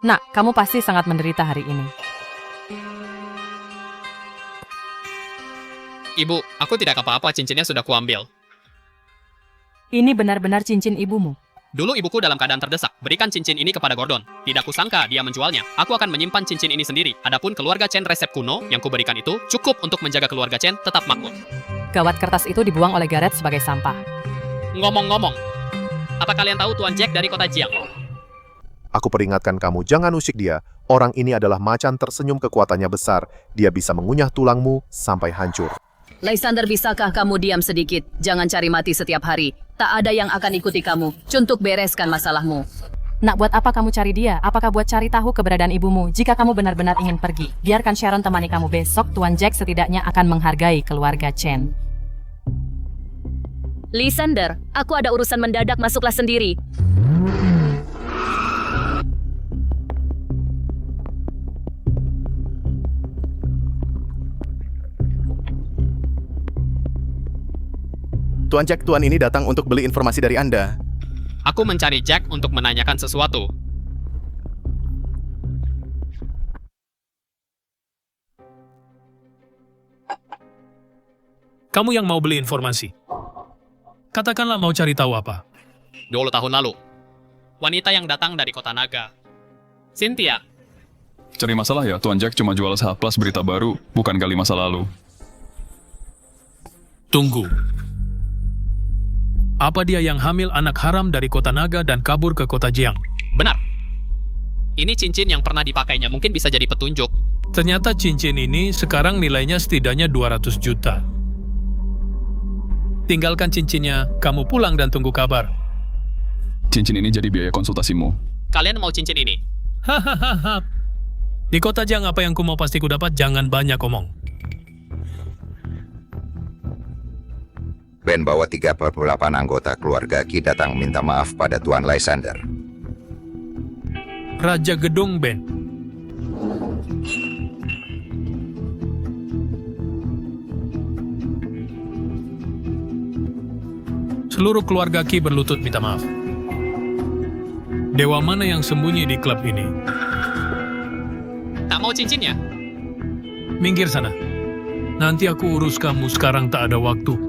Nak, kamu pasti sangat menderita hari ini. Ibu, aku tidak apa-apa, cincinnya sudah kuambil. Ini benar-benar cincin ibumu. Dulu ibuku dalam keadaan terdesak, berikan cincin ini kepada Gordon. Tidak kusangka dia menjualnya. Aku akan menyimpan cincin ini sendiri. Adapun keluarga Chen resep kuno yang kuberikan itu cukup untuk menjaga keluarga Chen tetap makmur. Gawat, kertas itu dibuang oleh Gareth sebagai sampah. Ngomong-ngomong, apa kalian tahu Tuan Jack dari kota Jiang? Aku peringatkan kamu, jangan usik dia. Orang ini adalah macan tersenyum, kekuatannya besar. Dia bisa mengunyah tulangmu sampai hancur. Lysander, bisakah kamu diam sedikit? Jangan cari mati setiap hari. Tak ada yang akan ikuti kamu. Untuk bereskan masalahmu. Nak, buat apa kamu cari dia? Apakah buat cari tahu keberadaan ibumu? Jika kamu benar-benar ingin pergi, biarkan Sharon temani kamu besok. Tuan Jack setidaknya akan menghargai keluarga Chen. Lysander, aku ada urusan mendadak, masuklah sendiri. Tuan Jack, tuan ini datang untuk beli informasi dari Anda. Aku mencari Jack untuk menanyakan sesuatu. Kamu yang mau beli informasi. Katakanlah mau cari tahu apa. 20 tahun lalu, wanita yang datang dari kota naga. Cynthia. Cari masalah ya, Tuan Jack cuma jual saat plus berita baru, bukan gali masa lalu. Tunggu. Apa dia yang hamil anak haram dari kota naga dan kabur ke kota Jiang? Benar. Ini cincin yang pernah dipakainya, mungkin bisa jadi petunjuk. Ternyata cincin ini sekarang nilainya setidaknya 200 juta. Tinggalkan cincinnya, kamu pulang dan tunggu kabar. Cincin ini jadi biaya konsultasimu. Kalian mau cincin ini? Hahaha. Di kota Jiang apa yang ku mau pasti ku dapat, jangan banyak omong. Ben bawa 38 anggota keluarga Qi datang minta maaf pada Tuan Lysander. Raja Gedung Ben. Seluruh keluarga Qi berlutut minta maaf. Dewa mana yang sembunyi di klub ini? Tak mau cincinnya? Minggir sana. Nanti aku urus kamu, sekarang tak ada waktu.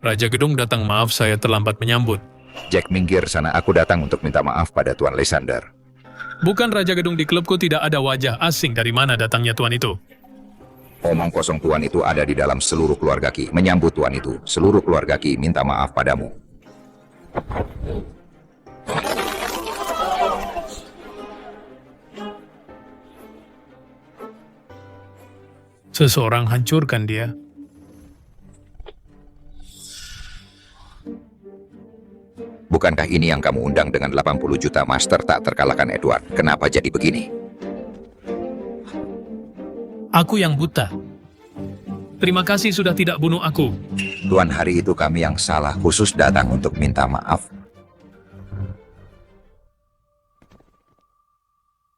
Raja Gedung datang, maaf saya terlambat menyambut. Jack, minggir sana, aku datang untuk minta maaf pada Tuan Lysander. Bukan Raja Gedung, di klubku tidak ada wajah asing. Dari mana datangnya tuan itu? Omong kosong, tuan itu ada di dalam seluruh keluarga Qi. Menyambut tuan itu, seluruh keluarga Qi minta maaf padamu. Seseorang hancurkan dia. Bukankah ini yang kamu undang dengan 80 juta master tak terkalahkan Edward? Kenapa jadi begini? Aku yang buta. Terima kasih sudah tidak bunuh aku. Tuan, hari itu kami yang salah, khusus datang untuk minta maaf.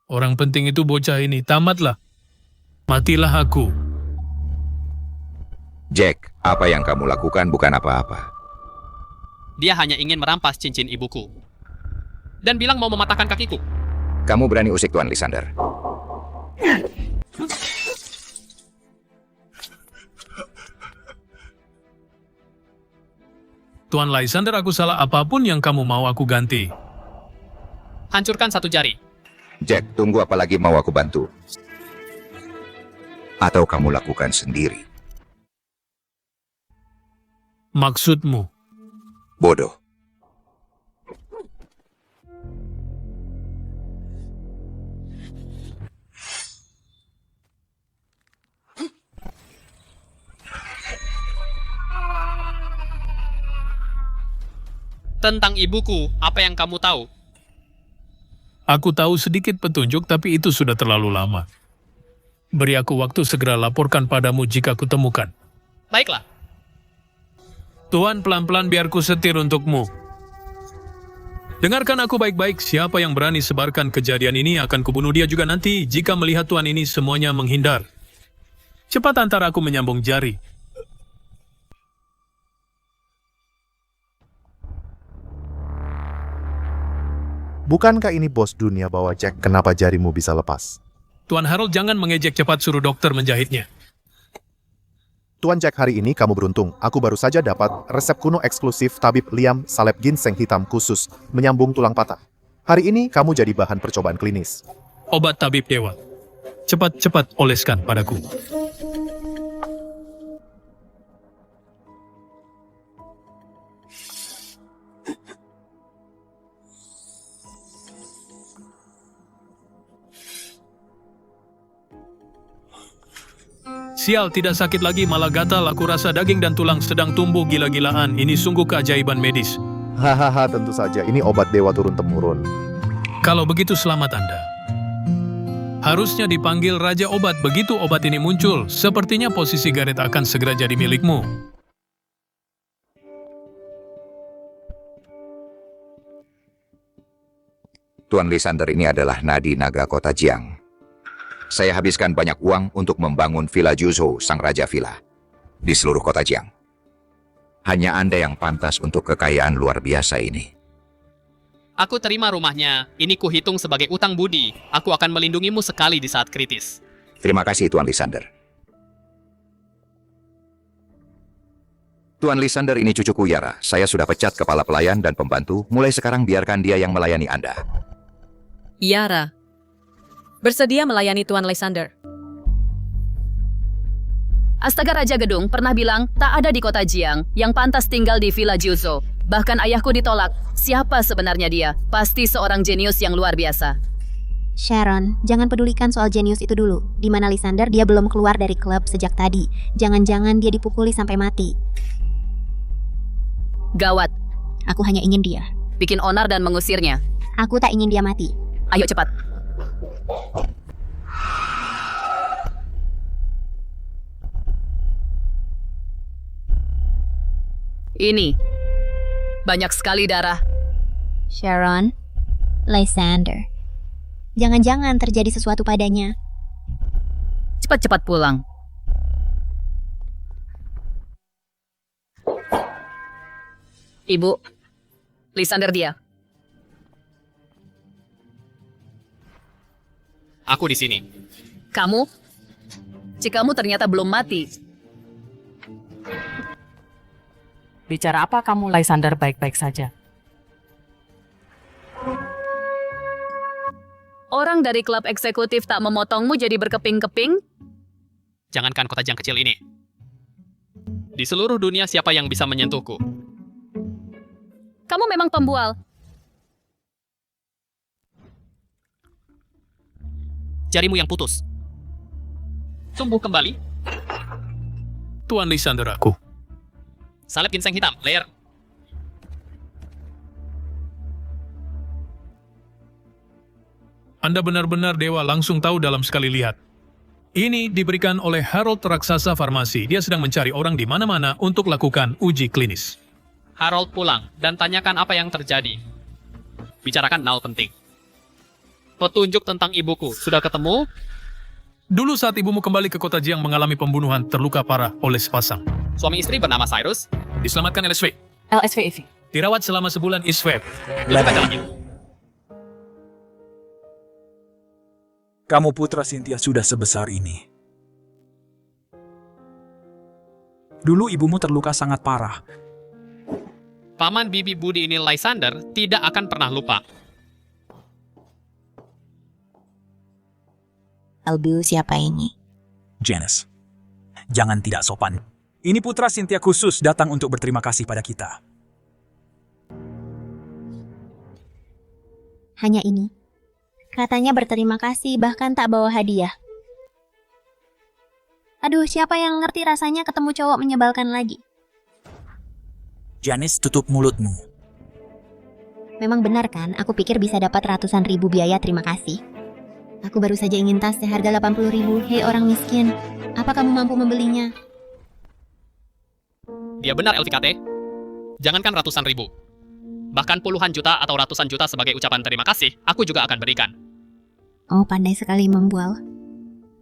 Orang penting itu bocah ini, tamatlah. Matilah aku. Jack, apa yang kamu lakukan bukan apa-apa. Dia hanya ingin merampas cincin ibuku. Dan bilang mau mematahkan kakiku. Kamu berani usik Tuan Lysander. Tuan Lysander, aku salah, apapun yang kamu mau aku ganti. Hancurkan satu jari. Jack, tunggu, apa lagi mau aku bantu? Atau kamu lakukan sendiri? Maksudmu? Bodoh. Tentang ibuku, apa yang kamu tahu? Aku tahu sedikit petunjuk, tapi itu sudah terlalu lama. Beri aku waktu, segera laporkan padamu jika kutemukan. Baiklah. Tuan, pelan-pelan biar ku setir untukmu. Dengarkan aku baik-baik, siapa yang berani sebarkan kejadian ini akan kubunuh dia juga nanti jika melihat tuan ini semuanya menghindar. Cepat antar aku menyambung jari. Bukankah ini bos dunia bawa Jack, kenapa jarimu bisa lepas? Tuan Harold, jangan mengejek, cepat suruh dokter menjahitnya. Tuan Jack, hari ini kamu beruntung. Aku baru saja dapat resep kuno eksklusif tabib Liam salep ginseng hitam khusus menyambung tulang patah. Hari ini kamu jadi bahan percobaan klinis. Obat tabib dewa. Cepat-cepat oleskan padaku. Sial, tidak sakit lagi, malah gatal. Aku rasa daging dan tulang sedang tumbuh gila-gilaan. Ini sungguh keajaiban medis. Hahaha, tentu saja. Ini obat dewa turun-temurun. Kalau begitu, selamat Anda. Harusnya dipanggil Raja Obat. Begitu obat ini muncul, sepertinya posisi Gareth akan segera jadi milikmu. Tuan Lysander ini adalah nadi naga kota Jiang. Saya habiskan banyak uang untuk membangun Villa Juzhou, sang raja villa, di seluruh kota Jiang. Hanya Anda yang pantas untuk kekayaan luar biasa ini. Aku terima rumahnya. Ini kuhitung sebagai utang budi. Aku akan melindungimu sekali di saat kritis. Terima kasih, Tuan Lysander. Tuan Lysander ini cucuku Yara. Saya sudah pecat kepala pelayan dan pembantu. Mulai sekarang biarkan dia yang melayani Anda. Yara, bersedia melayani Tuan Lysander. Astaga Raja Gedung pernah bilang tak ada di kota Jiang yang pantas tinggal di Villa Juzhou. Bahkan ayahku ditolak. Siapa sebenarnya dia? Pasti seorang jenius yang luar biasa. Sharon, jangan pedulikan soal jenius itu dulu. Di mana Lysander dia belum keluar dari klub sejak tadi. Jangan-jangan dia dipukuli sampai mati. Gawat. Aku hanya ingin dia. Bikin onar dan mengusirnya. Aku tak ingin dia mati. Ayo cepat. Ini. Banyak sekali darah. Sharon, Lysander. Jangan-jangan terjadi sesuatu padanya. Cepat-cepat pulang. Ibu, Lysander dia. Aku di sini. Kamu? Jikamu ternyata belum mati. Bicara apa kamu, Lysander, baik-baik saja? Orang dari klub eksekutif tak memotongmu jadi berkeping-keping? Jangankan kota Jiang kecil ini. Di seluruh dunia siapa yang bisa menyentuhku? Kamu memang pembual. Jarimu yang putus. Tumbuh kembali. Tuan Lysander aku. Salep ginseng hitam, layer. Anda benar-benar dewa, langsung tahu dalam sekali lihat. Ini diberikan oleh Harold Raksasa Farmasi. Dia sedang mencari orang di mana-mana untuk lakukan uji klinis. Harold pulang dan tanyakan apa yang terjadi. Bicarakan hal penting. Petunjuk tentang ibuku. Sudah ketemu? Dulu saat ibumu kembali ke kota Jiang mengalami pembunuhan, terluka parah oleh sepasang. Suami istri bernama Cyrus. Diselamatkan LSV. LSVIV. Dirawat selama sebulan ISWEB. Tunjukkan jalannya. Kamu putra Cynthia sudah sebesar ini. Dulu ibumu terluka sangat parah. Paman bibi budi ini Lysander tidak akan pernah lupa. Albu, siapa ini? Janice, jangan tidak sopan. Ini putra Cynthia khusus datang untuk berterima kasih pada kita. Hanya ini. Katanya berterima kasih, bahkan tak bawa hadiah. Aduh, siapa yang ngerti rasanya ketemu cowok menyebalkan lagi? Janice, tutup mulutmu. Memang benar kan, aku pikir bisa dapat ratusan ribu biaya terima kasih. Aku baru saja ingin tas seharga 80.000. Hei orang miskin, apa kamu mampu membelinya? Dia benar LVKT. Jangankan ratusan ribu. Bahkan puluhan juta atau ratusan juta sebagai ucapan terima kasih, aku juga akan berikan. Oh, pandai sekali membual.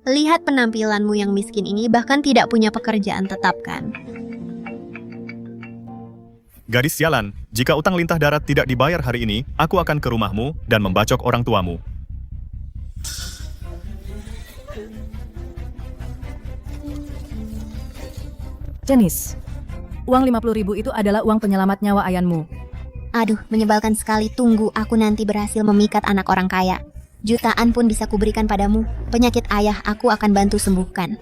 Lihat penampilanmu yang miskin ini, bahkan tidak punya pekerjaan tetap kan? Gadis sialan, jika utang lintah darat tidak dibayar hari ini, aku akan ke rumahmu dan membacok orang tuamu. Janice, uang 50.000 itu adalah uang penyelamat nyawa Ayanmu. Aduh, menyebalkan sekali. Tunggu, aku nanti berhasil memikat anak orang kaya. Jutaan pun bisa kuberikan padamu. Penyakit ayah aku akan bantu sembuhkan.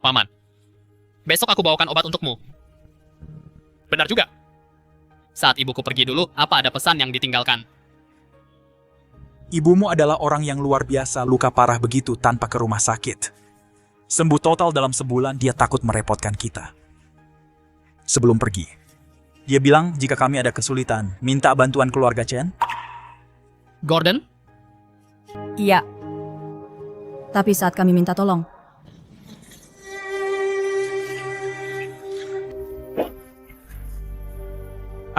Paman, besok aku bawakan obat untukmu. Benar juga. Saat ibuku pergi dulu, apa ada pesan yang ditinggalkan? Ibumu adalah orang yang luar biasa, luka parah begitu tanpa ke rumah sakit. Sembuh total dalam sebulan, dia takut merepotkan kita. Sebelum pergi, dia bilang jika kami ada kesulitan, minta bantuan keluarga Chen. Gordon? Iya. Tapi saat kami minta tolong,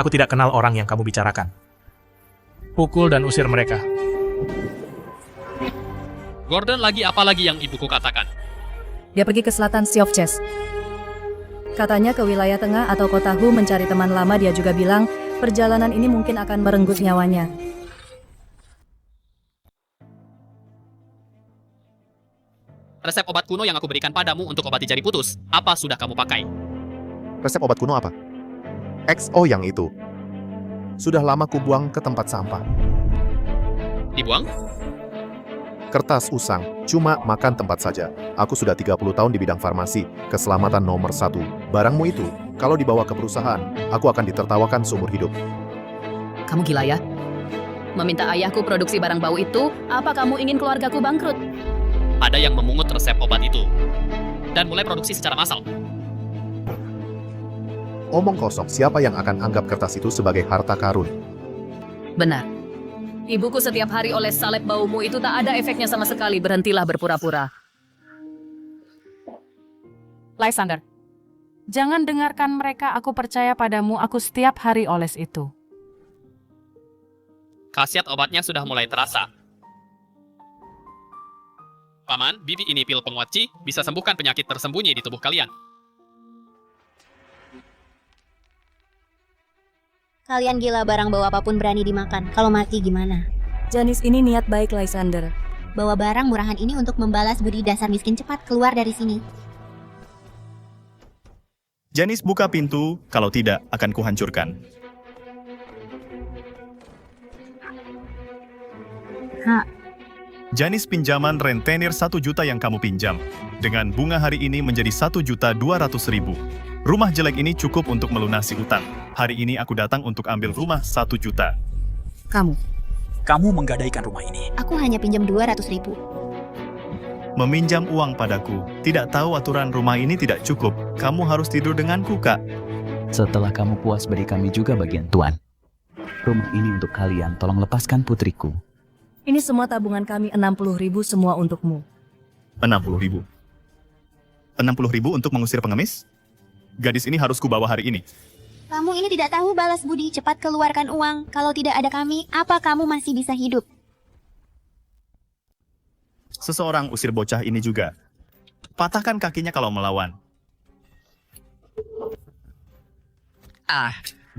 Aku tidak kenal orang yang kamu bicarakan. Pukul dan usir mereka. Gordon, lagi apa lagi yang ibuku katakan? Dia pergi ke selatan Sea of Chess. Katanya ke wilayah tengah atau kota Hu mencari teman lama. Dia juga bilang perjalanan ini mungkin akan merenggut nyawanya. Resep obat kuno yang aku berikan padamu untuk obati jari putus, apa sudah kamu pakai? Resep obat kuno apa? XO yang itu. Sudah lama kubuang ke tempat sampah. Dibuang? Kertas usang, cuma makan tempat saja. Aku sudah 30 tahun di bidang farmasi, keselamatan nomor 1. Barangmu itu, kalau dibawa ke perusahaan, aku akan ditertawakan seumur hidup. Kamu gila ya? Meminta ayahku produksi barang bau itu, apa kamu ingin keluargaku bangkrut? Ada yang memungut resep obat itu dan mulai produksi secara massal. Omong kosong, siapa yang akan anggap kertas itu sebagai harta karun? Benar. Ibuku setiap hari oles salep baumu itu tak ada efeknya sama sekali. Berhentilah berpura-pura. Lysander, jangan dengarkan mereka. Aku percaya padamu. Aku setiap hari oles itu. Khasiat obatnya sudah mulai terasa. Paman, bibi ini pil penguat Qi bisa sembuhkan penyakit tersembunyi di tubuh kalian. Kalian gila, barang bau apapun berani dimakan. Kalau mati gimana? Janis ini niat baik, Lysander. Bawa barang murahan ini untuk membalas budi dasar miskin. Cepat keluar dari sini. Janis buka pintu, kalau tidak akan kuhancurkan. Janis pinjaman rentenir 1 juta yang kamu pinjam. Dengan bunga hari ini menjadi 1.200.000. Rumah jelek ini cukup untuk melunasi utang. Hari ini aku datang untuk ambil rumah 1 juta. Kamu menggadaikan rumah ini. Aku hanya pinjam 200.000. Meminjam uang padaku. Tidak tahu aturan rumah ini tidak cukup. Kamu harus tidur denganku, Kak. Setelah kamu puas, beri kami juga bagian tuan. Rumah ini untuk kalian, tolong lepaskan putriku. Ini semua tabungan kami, 60.000 semua untukmu. 60.000. 60.000 untuk mengusir pengemis? Gadis ini harus kubawa hari ini. Kamu ini tidak tahu balas budi. Cepat keluarkan uang. Kalau tidak ada kami, apa kamu masih bisa hidup? Seseorang usir bocah ini juga. Patahkan kakinya kalau melawan.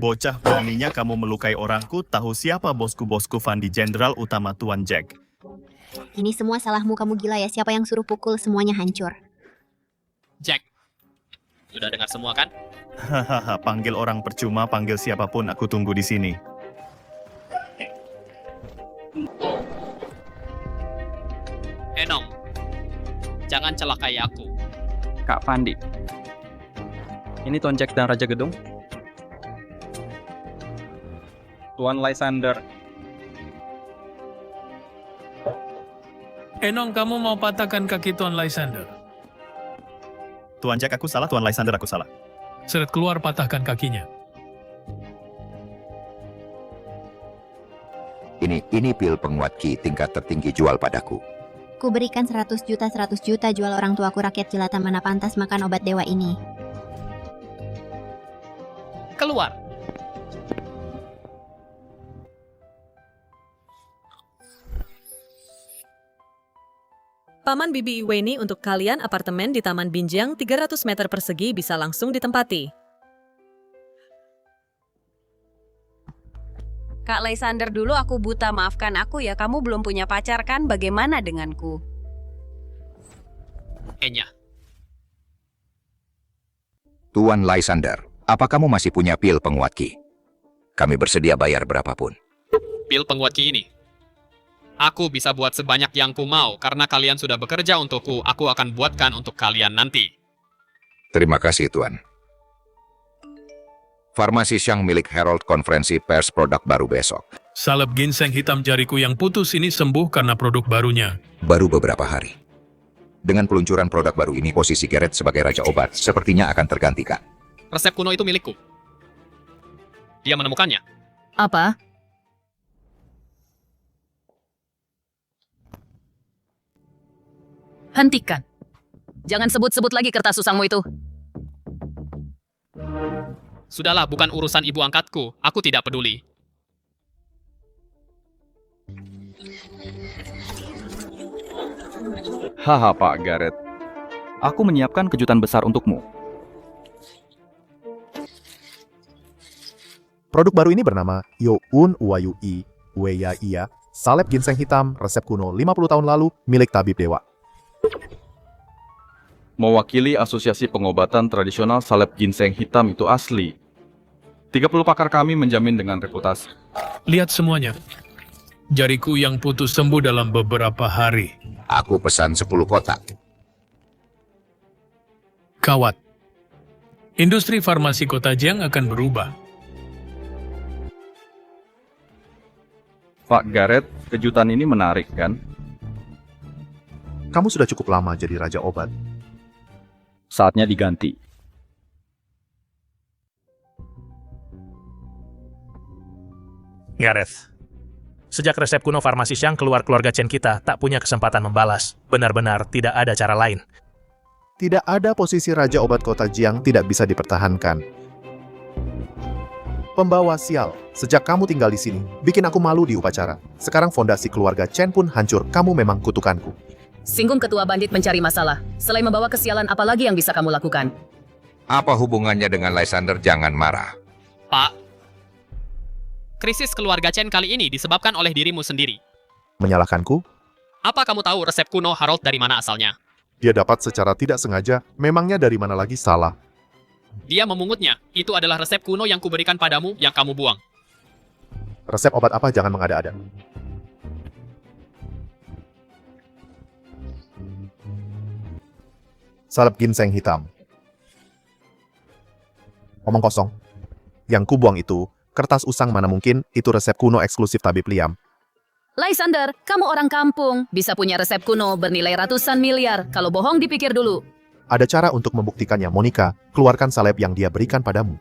Bocah, beraninya kamu melukai orangku. Tahu siapa bosku Fandi Jenderal Utama Tuan Jack. Ini semua salahmu, kamu gila ya? Siapa yang suruh pukul? Semuanya hancur. Jack, sudah dengar semua kan? Hahaha, panggil orang percuma, panggil siapapun, aku tunggu di sini. Enong, jangan celakai aku. Kak Fandi, ini Tuan Jack dan Raja Gedung. Tuan Lysander. Enong, kamu mau patahkan kaki Tuan Lysander? Tuan Jack aku salah, Tuan Lysander aku salah. Seret keluar, patahkan kakinya. Ini pil penguat Qi tingkat tertinggi jual padaku. Ku berikan 100 juta jual orang tuaku rakyat jelata, mana pantas makan obat dewa ini. Keluar. Paman Bibi Iweni, untuk kalian apartemen di Taman Binjang 300 meter persegi bisa langsung ditempati. Kak Lysander, dulu aku buta, maafkan aku ya. Kamu belum punya pacar kan? Bagaimana denganku? Enya. Tuan Lysander, apa kamu masih punya pil penguat Qi? Kami bersedia bayar berapapun. Pil penguat Qi ini, aku bisa buat sebanyak yang ku mau. Karena kalian sudah bekerja untukku, aku akan buatkan untuk kalian nanti. Terima kasih, Tuan. Farmasi Xiang milik Herald konferensi pers produk baru besok. Salep ginseng hitam jariku yang putus ini sembuh karena produk barunya. Baru beberapa hari. Dengan peluncuran produk baru ini, posisi Garrett sebagai Raja Obat sepertinya akan tergantikan. Resep kuno itu milikku. Dia menemukannya. Apa? Hentikan. Jangan sebut-sebut lagi kertas usangmu itu. Sudahlah, bukan urusan ibu angkatku. Aku tidak peduli. Haha Pak Gareth, aku menyiapkan kejutan besar untukmu. Produk baru ini bernama Youn Uwayui Weya Iya, salep ginseng hitam resep kuno 50 tahun lalu milik tabib dewa. Mewakili Asosiasi Pengobatan Tradisional Salep Ginseng Hitam itu asli. 30 pakar kami menjamin dengan reputasi. Lihat semuanya. Jariku yang putus sembuh dalam beberapa hari. Aku pesan 10 kotak. Kawat. Industri farmasi Kota Jiang akan berubah. Pak Gareth, kejutan ini menarik kan? Kamu sudah cukup lama jadi Raja Obat. Saatnya diganti. Gareth, sejak resep kuno farmasi Xiang keluar, keluarga Chen kita tak punya kesempatan membalas. Benar-benar tidak ada cara lain. Tidak ada posisi Raja Obat Kota Jiang tidak bisa dipertahankan. Pembawa sial, sejak kamu tinggal di sini, bikin aku malu di upacara. Sekarang fondasi keluarga Chen pun hancur, kamu memang kutukanku. Singgung ketua bandit mencari masalah. Selain membawa kesialan, apa lagi yang bisa kamu lakukan? Apa hubungannya dengan Lysander? Jangan marah. Pak, krisis keluarga Chen kali ini disebabkan oleh dirimu sendiri. Menyalahkanku? Apa kamu tahu resep kuno Harold dari mana asalnya? Dia dapat secara tidak sengaja, memangnya dari mana lagi salah? Dia memungutnya. Itu adalah resep kuno yang kuberikan padamu yang kamu buang. Resep obat apa? Jangan mengada-ada. Salep ginseng hitam. Omong kosong. Yang kubuang itu, kertas usang mana mungkin, itu resep kuno eksklusif tabib Liam. Lysander, kamu orang kampung. Bisa punya resep kuno bernilai ratusan miliar. Kalau bohong dipikir dulu. Ada cara untuk membuktikannya, Monica. Keluarkan salep yang dia berikan padamu.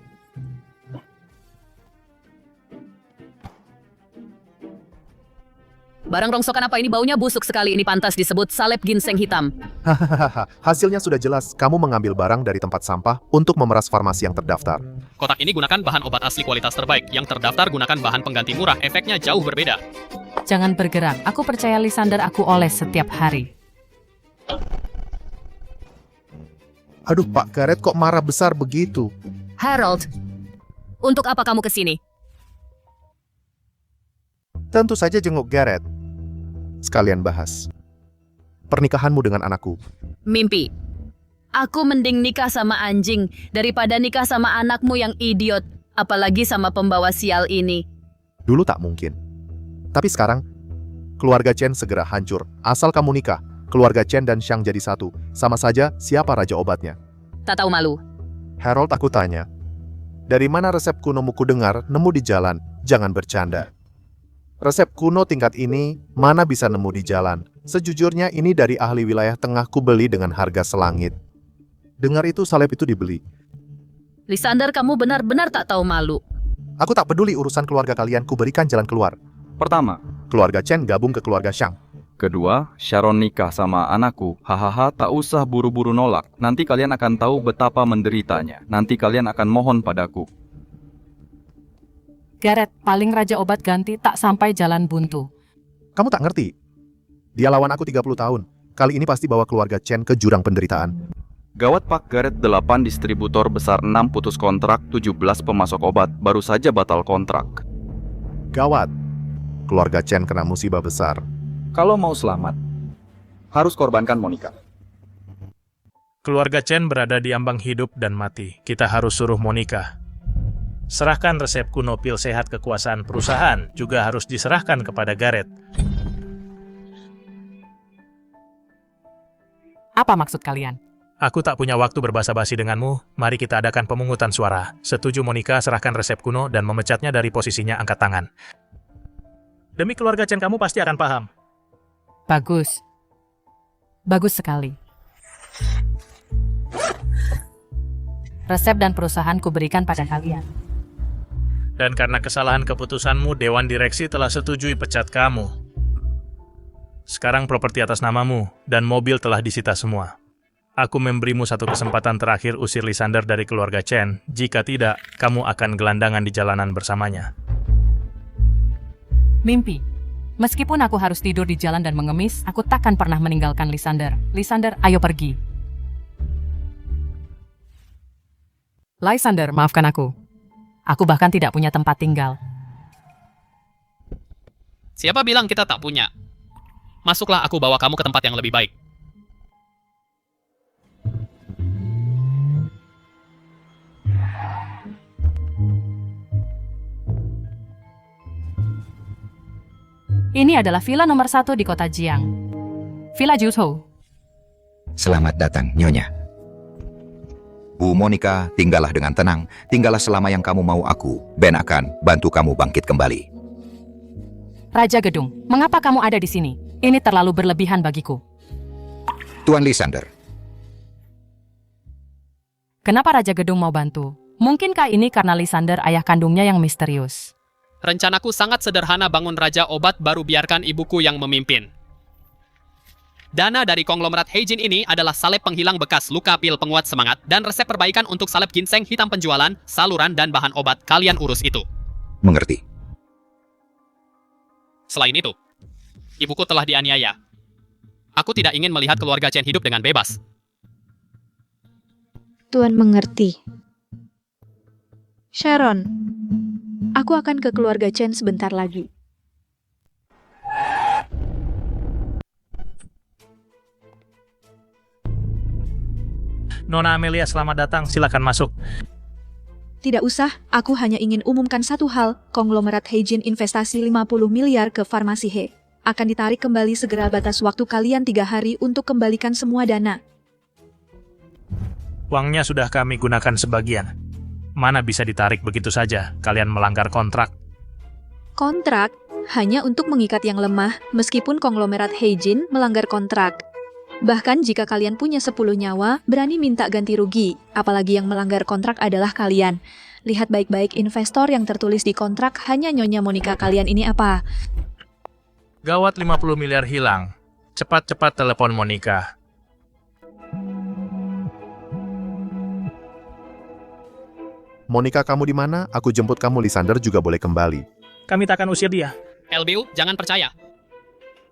Barang rongsokan apa ini, baunya busuk sekali. Ini pantas disebut salep ginseng hitam. Hahaha, hasilnya sudah jelas. Kamu mengambil barang dari tempat sampah untuk memeras farmasi yang terdaftar. Kotak ini gunakan bahan obat asli kualitas terbaik. Yang terdaftar gunakan bahan pengganti murah. Efeknya jauh berbeda. Jangan bergerak. Aku percaya Lysander, aku oles setiap hari. Aduh, Pak Gareth kok marah besar begitu? Harold, untuk apa kamu kesini? Tentu saja jenguk Gareth. Sekalian bahas pernikahanmu dengan anakku. Mimpi. Aku mending nikah sama anjing daripada nikah sama anakmu yang idiot. Apalagi sama pembawa sial ini. Dulu tak mungkin. Tapi sekarang, keluarga Chen segera hancur. Asal kamu nikah, keluarga Chen dan Xiang jadi satu. Sama saja siapa Raja Obatnya. Tak tahu malu. Harold, aku tanya. Dari mana resep kunomu ku dengar nemu di jalan? Jangan bercanda. Resep kuno tingkat ini mana bisa nemu di jalan? Sejujurnya ini dari ahli wilayah tengah ku beli dengan harga selangit. Dengar itu salep itu dibeli. Lysander, kamu benar-benar tak tahu malu. Aku tak peduli urusan keluarga kalian, ku berikan jalan keluar. Pertama, keluarga Chen gabung ke keluarga Xiang. Kedua, Sharon nikah sama anakku. Hahaha, tak usah buru-buru nolak. Nanti kalian akan tahu betapa menderitanya. Nanti kalian akan mohon padaku. Gareth, paling Raja Obat ganti tak sampai jalan buntu. Kamu tak ngerti. Dia lawan aku 30 tahun. Kali ini pasti bawa keluarga Chen ke jurang penderitaan. Gawat Pak Gareth, 8 distributor besar, 6 putus kontrak, 17 pemasok obat, baru saja batal kontrak. Gawat. Keluarga Chen kena musibah besar. Kalau mau selamat, harus korbankan Monica. Keluarga Chen berada di ambang hidup dan mati. Kita harus suruh Monica. Serahkan resep kuno pil sehat kekuasaan perusahaan, juga harus diserahkan kepada Gareth. Apa maksud kalian? Aku tak punya waktu berbasa-basi denganmu. Mari kita adakan pemungutan suara. Setuju Monica serahkan resep kuno dan memecatnya dari posisinya angkat tangan. Demi keluarga Chen kamu pasti akan paham. Bagus. Bagus sekali. Resep dan perusahaan kuberikan pada kalian. Dan karena kesalahan keputusanmu, Dewan Direksi telah setujui pecat kamu. Sekarang properti atas namamu, dan mobil telah disita semua. Aku memberimu satu kesempatan terakhir usir Lysander dari keluarga Chen. Jika tidak, kamu akan gelandangan di jalanan bersamanya. Mimpi. Meskipun aku harus tidur di jalan dan mengemis, aku takkan pernah meninggalkan Lysander. Lysander, ayo pergi. Lysander, maafkan aku. Aku bahkan tidak punya tempat tinggal. Siapa bilang kita tak punya? Masuklah, aku bawa kamu ke tempat yang lebih baik. Ini adalah villa nomor 1 di kota Jiang. Villa Juzhou. Selamat datang, Nyonya. Bu Monica, tinggallah dengan tenang. Tinggallah selama yang kamu mau aku. Ben akan bantu kamu bangkit kembali. Raja Gedung, mengapa kamu ada di sini? Ini terlalu berlebihan bagiku. Tuan Lysander, Kenapa Raja Gedung mau bantu? Mungkinkah ini karena Lysander ayah kandungnya yang misterius? Rencanaku sangat sederhana, bangun Raja Obat baru biarkan ibuku yang memimpin. Dana dari konglomerat Heijin ini adalah salep penghilang bekas luka pil penguat semangat dan resep perbaikan untuk salep ginseng hitam penjualan, saluran, dan bahan obat. Kalian urus itu. mengerti. Selain itu, ibuku telah dianiaya. Aku tidak ingin melihat keluarga Chen hidup dengan bebas. Tuan mengerti. Sharon, aku akan ke keluarga Chen sebentar lagi. Nona Amelia, selamat datang. Silakan masuk. Tidak usah, aku hanya ingin umumkan satu hal. Konglomerat Heijin investasi 50 miliar ke farmasi He. Akan ditarik kembali segera, batas waktu kalian 3 hari untuk kembalikan semua dana. Uangnya sudah kami gunakan sebagian. Mana bisa ditarik begitu saja? Kalian melanggar kontrak. Kontrak hanya untuk mengikat yang lemah, meskipun konglomerat Heijin melanggar kontrak. Bahkan jika kalian punya 10 nyawa, berani minta ganti rugi. Apalagi yang melanggar kontrak adalah kalian. Lihat baik-baik investor yang tertulis di kontrak, hanya Nyonya Monica. Kalian ini apa? Gawat, 50 miliar hilang. Cepat-cepat telepon Monica. Monica, kamu di mana? Aku jemput kamu. Lysander juga boleh kembali. Kami tak akan usir dia. LBU, jangan percaya.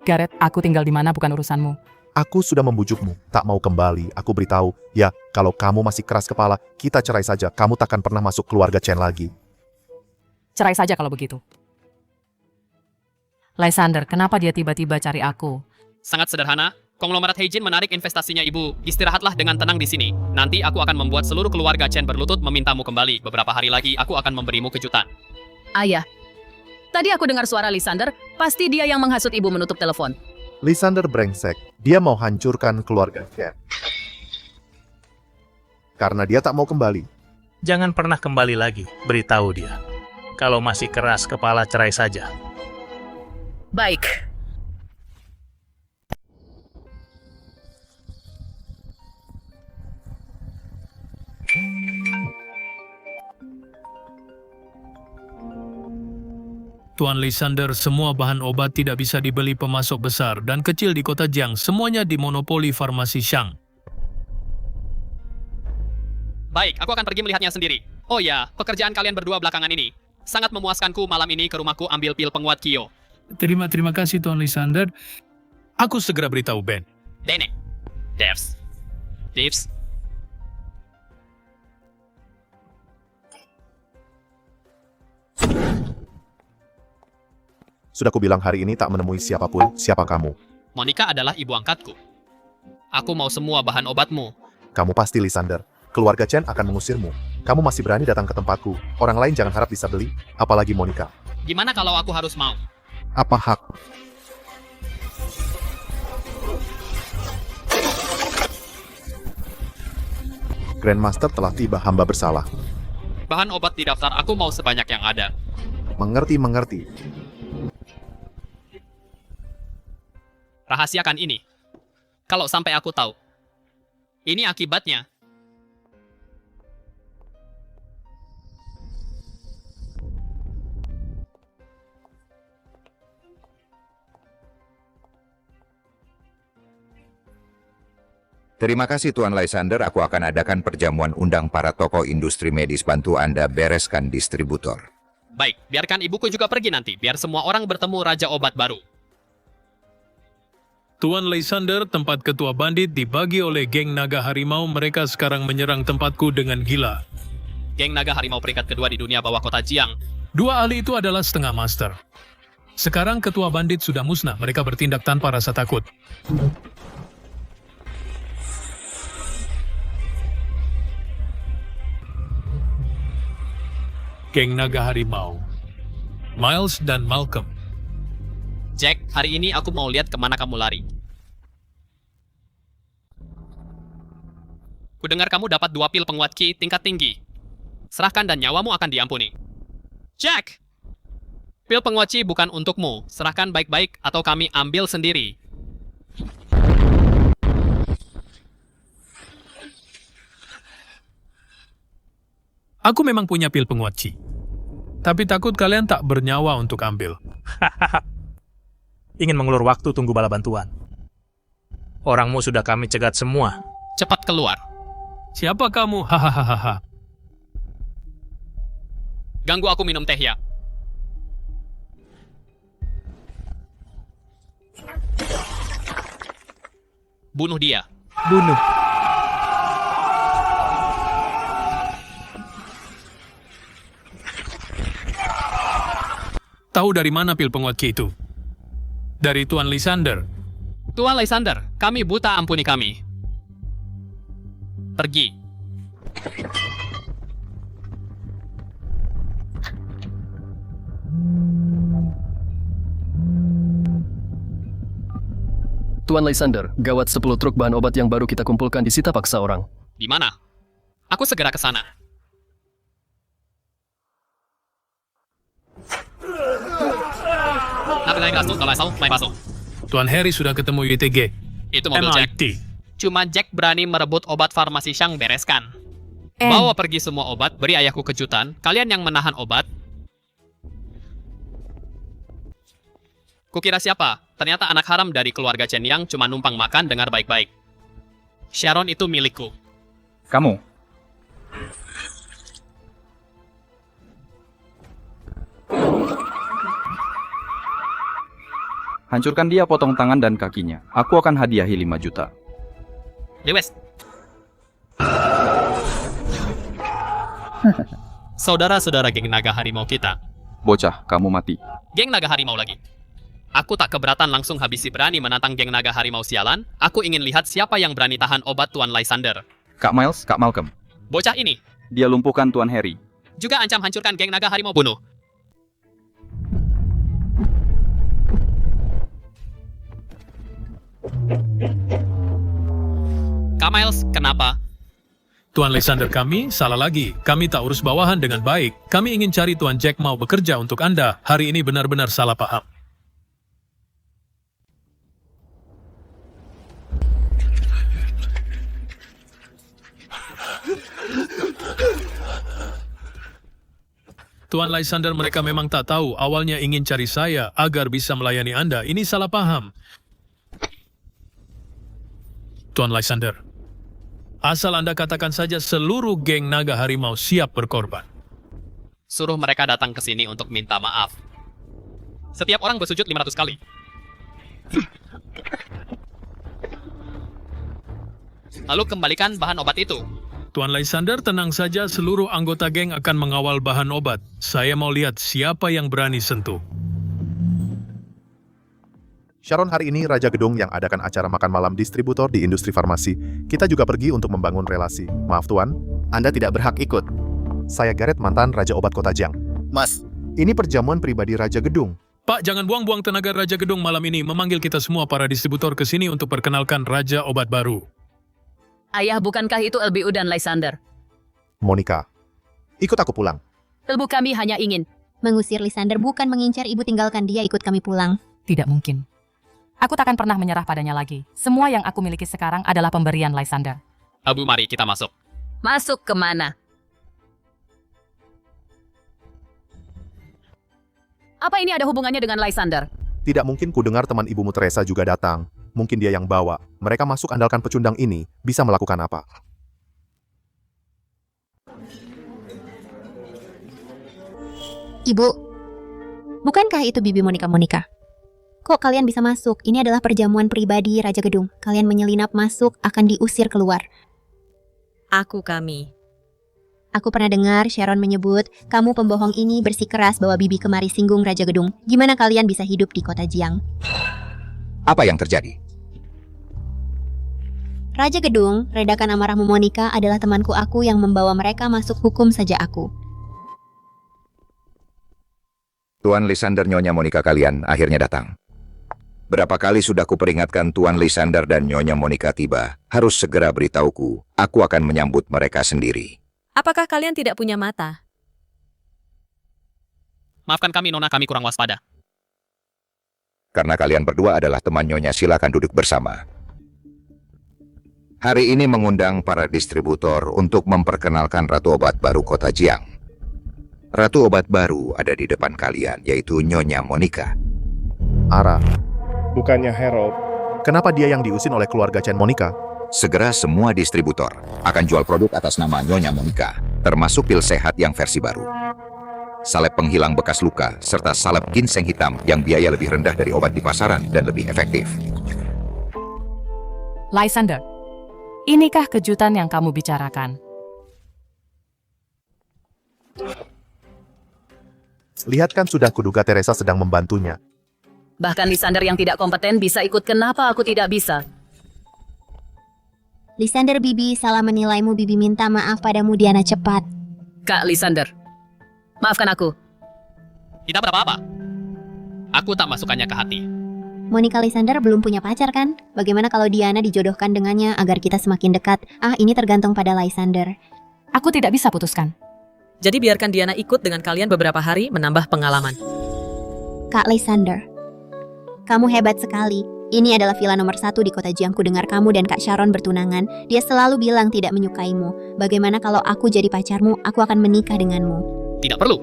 Gareth, aku tinggal di mana bukan urusanmu. Aku sudah membujukmu, tak mau kembali. Aku beritahu, ya, kalau kamu masih keras kepala, kita cerai saja. Kamu takkan pernah masuk keluarga Chen lagi. Cerai saja kalau begitu. Lysander, kenapa dia tiba-tiba cari aku? Sangat sederhana. Konglomerat Heijin menarik investasinya ibu. Istirahatlah dengan tenang di sini. Nanti aku akan membuat seluruh keluarga Chen berlutut memintamu kembali. Beberapa hari lagi aku akan memberimu kejutan. Ayah, tadi aku dengar suara Lysander. Pasti dia yang menghasut ibu menutup telepon. Lysander brengsek. Dia mau hancurkan keluarga Chen. Karena dia tak mau kembali. Jangan pernah kembali lagi. Beritahu dia. Kalau masih keras kepala, cerai saja. Baik. Tuan Lysander, semua bahan obat tidak bisa dibeli pemasok besar dan kecil di kota Jiang. Semuanya dimonopoli farmasi Shang. Baik, aku akan pergi melihatnya sendiri. Oh ya, pekerjaan kalian berdua belakangan ini. Sangat memuaskanku. Malam ini ke rumahku ambil pil penguat Kyo. Terima kasih Tuan Lysander. Aku segera beritahu Ben. Dene. Devs. Sudah kubilang hari ini tak menemui siapapun. Siapa kamu? Monica adalah ibu angkatku. Aku mau semua bahan obatmu. Kamu pasti Lysander. Keluarga Chen akan mengusirmu. Kamu masih berani datang ke tempatku. Orang lain jangan harap bisa beli, apalagi Monica. Gimana kalau aku harus mau? Apa hak? Grandmaster telah tiba, hamba bersalah. Bahan obat di daftar aku mau sebanyak yang ada. Mengerti. Rahasiakan ini. Kalau sampai aku tahu. Ini akibatnya. Terima kasih Tuan Lysander, aku akan adakan perjamuan undang para tokoh industri medis, bantu Anda bereskan distributor. Baik, biarkan ibuku juga pergi nanti, biar semua orang bertemu Raja Obat baru. Tuan Lysander, tempat ketua bandit dibagi oleh geng naga harimau. Mereka sekarang menyerang tempatku dengan gila. Geng naga harimau peringkat kedua di dunia bawah kota Jiang. Dua ahli itu adalah setengah master. Sekarang ketua bandit sudah musnah. Mereka bertindak tanpa rasa takut. Geng naga harimau. Miles dan Malcolm. Jack, hari ini aku mau lihat kemana kamu lari. Kudengar kamu dapat 2 pil penguat ki tingkat tinggi. Serahkan dan nyawamu akan diampuni. Jack! Pil penguat ki bukan untukmu. Serahkan baik-baik atau kami ambil sendiri. Aku memang punya pil penguat ki. Tapi takut kalian tak bernyawa untuk ambil. Ingin mengulur waktu tunggu bala bantuan. Orangmu sudah kami cegat semua. Cepat keluar. Siapa kamu? Hahaha. Ganggu aku minum teh ya. Bunuh dia. Bunuh. Tahu dari mana pil penguat ki itu? Dari Tuan Lysander. Tuan Lysander, kami buta, ampuni kami. Pergi. Tuan Lysander, gawat 10 truk bahan obat yang baru kita kumpulkan disita paksa orang. Di mana? Aku segera ke sana. Tuan Harry sudah ketemu YTG. Itu mobil Jack. MIT. Cuma Jack berani merebut obat farmasi Shang, bereskan. Bawa pergi semua obat, beri ayahku kejutan. Kalian yang menahan obat. Kukira siapa? Ternyata anak haram dari keluarga Chen Yang cuma numpang makan, dengar baik-baik. Sharon itu milikku. Kamu? Hancurkan dia, potong tangan dan kakinya. Aku akan hadiahi 5 juta. Lewis. Saudara-saudara geng naga harimau kita. Bocah, kamu mati. Geng naga harimau lagi. Aku tak keberatan langsung habisi berani menantang geng naga harimau sialan. Aku ingin lihat siapa yang berani tahan obat Tuan Lysander. Kak Miles, Kak Malcolm. Bocah ini. Dia lumpuhkan Tuan Harry. Juga ancam hancurkan geng naga harimau, bunuh. Kak Miles, kenapa? Tuan Lysander, kami salah lagi. Kami tak urus bawahan dengan baik. Kami ingin cari Tuan Jack mau bekerja untuk Anda. Hari ini benar-benar salah paham. Tuan Lysander, mereka memang tak tahu. Awalnya ingin cari saya agar bisa melayani Anda. Ini salah paham. Tuan Lysander, asal Anda katakan saja seluruh geng naga harimau siap berkorban. Suruh mereka datang ke sini untuk minta maaf. Setiap orang bersujud 500 kali. Lalu kembalikan bahan obat itu. Tuan Lysander, tenang saja, seluruh anggota geng akan mengawal bahan obat. Saya mau lihat siapa yang berani sentuh. Sharon, hari ini Raja Gedung yang adakan acara makan malam distributor di industri farmasi. Kita juga pergi untuk membangun relasi. Maaf Tuan, Anda tidak berhak ikut. Saya Gareth, mantan Raja Obat Kota Jiang. Mas, ini perjamuan pribadi Raja Gedung. Pak, jangan buang-buang tenaga Raja Gedung malam ini memanggil kita semua para distributor ke sini untuk perkenalkan Raja Obat baru. Ayah, bukankah itu LBU dan Lysander? Monica, ikut aku pulang. Ilmu kami hanya ingin Mengusir Lysander bukan mengincar ibu, tinggalkan dia, ikut kami pulang. Tidak mungkin. Aku takkan pernah menyerah padanya lagi. Semua yang aku miliki sekarang adalah pemberian Lysander. Abu, mari kita masuk. Masuk kemana? Apa ini ada hubungannya dengan Lysander? Tidak mungkin ku dengar teman ibumu Teresa juga datang. mungkin dia yang bawa. Mereka masuk andalkan pecundang ini, bisa melakukan apa? Ibu, bukankah itu Bibi Monica? Kok kalian bisa masuk? Ini adalah perjamuan pribadi Raja Gedung. Kalian menyelinap masuk, akan diusir keluar. Kami. Aku pernah dengar Sharon menyebut, kamu pembohong ini bersikeras bahwa Bibi kemari singgung Raja Gedung. Gimana kalian bisa hidup di kota Jiang? Apa yang terjadi? Raja Gedung, redakan amarahmu Monica adalah temanku aku yang membawa mereka masuk hukum saja aku. Tuan Lysander Nyonya Monica kalian akhirnya datang. Berapa kali sudah kuperingatkan Tuan Lysander dan Nyonya Monica tiba. Harus segera beritahuku. Aku akan menyambut mereka sendiri. Apakah kalian tidak punya mata? Maafkan kami, Nona, kami kurang waspada. Karena kalian berdua adalah teman Nyonya, silakan duduk bersama. Hari ini mengundang para distributor untuk memperkenalkan Ratu Obat Baru Kota Jiang. Ratu Obat Baru ada di depan kalian, yaitu Nyonya Monica. Ara, bukannya Harold. Kenapa dia yang diusir oleh keluarga Chen Monica? Segera semua distributor akan jual produk atas nama Nyonya Monica, termasuk pil sehat yang versi baru. Salep penghilang bekas luka, serta salep ginseng hitam yang biaya lebih rendah dari obat di pasaran dan lebih efektif. Lysander, inikah kejutan yang kamu bicarakan? Lihat kan sudah kuduga Teresa sedang membantunya. Bahkan Lysander yang tidak kompeten bisa ikut, kenapa aku tidak bisa? Lysander Bibi, salah menilaimu. Bibi minta maaf padamu, Diana, cepat. Kak Lysander, maafkan aku. Tidak berapa-apa. Aku tak masukkannya ke hati. Monica Lysander belum punya pacar kan? Bagaimana kalau Diana dijodohkan dengannya agar kita semakin dekat? Ini tergantung pada Lysander. Aku tidak bisa putuskan. Jadi biarkan Diana ikut dengan kalian beberapa hari menambah pengalaman. Kak Lysander, kamu hebat sekali. Ini adalah villa nomor 1 di kota Jiang. Ku dengar kamu dan Kak Sharon bertunangan. Dia selalu bilang tidak menyukaimu. Bagaimana kalau aku jadi pacarmu? Aku akan menikah denganmu. Tidak perlu.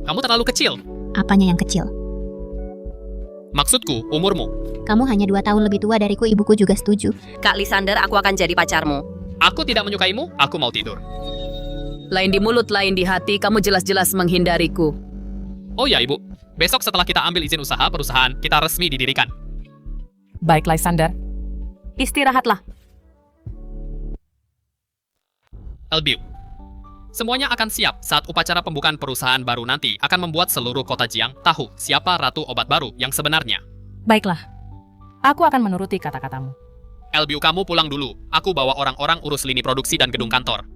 Kamu terlalu kecil. Apanya yang kecil? Maksudku, umurmu. Kamu hanya 2 tahun lebih tua dariku, ibuku juga setuju. Kak Lysander, aku akan jadi pacarmu. Aku tidak menyukaimu, aku mau tidur. Lain di mulut, lain di hati, kamu jelas-jelas menghindariku. Oh ya, Ibu. Besok setelah kita ambil izin usaha perusahaan, kita resmi didirikan. Baik, Lysander. Istirahatlah. Elbiu. Semuanya akan siap saat upacara pembukaan perusahaan baru nanti akan membuat seluruh kota Jiang tahu siapa Ratu Obat Baru yang sebenarnya. Baiklah. Aku akan menuruti kata-katamu. Elbiu, kamu pulang dulu. Aku bawa orang-orang urus lini produksi dan gedung kantor.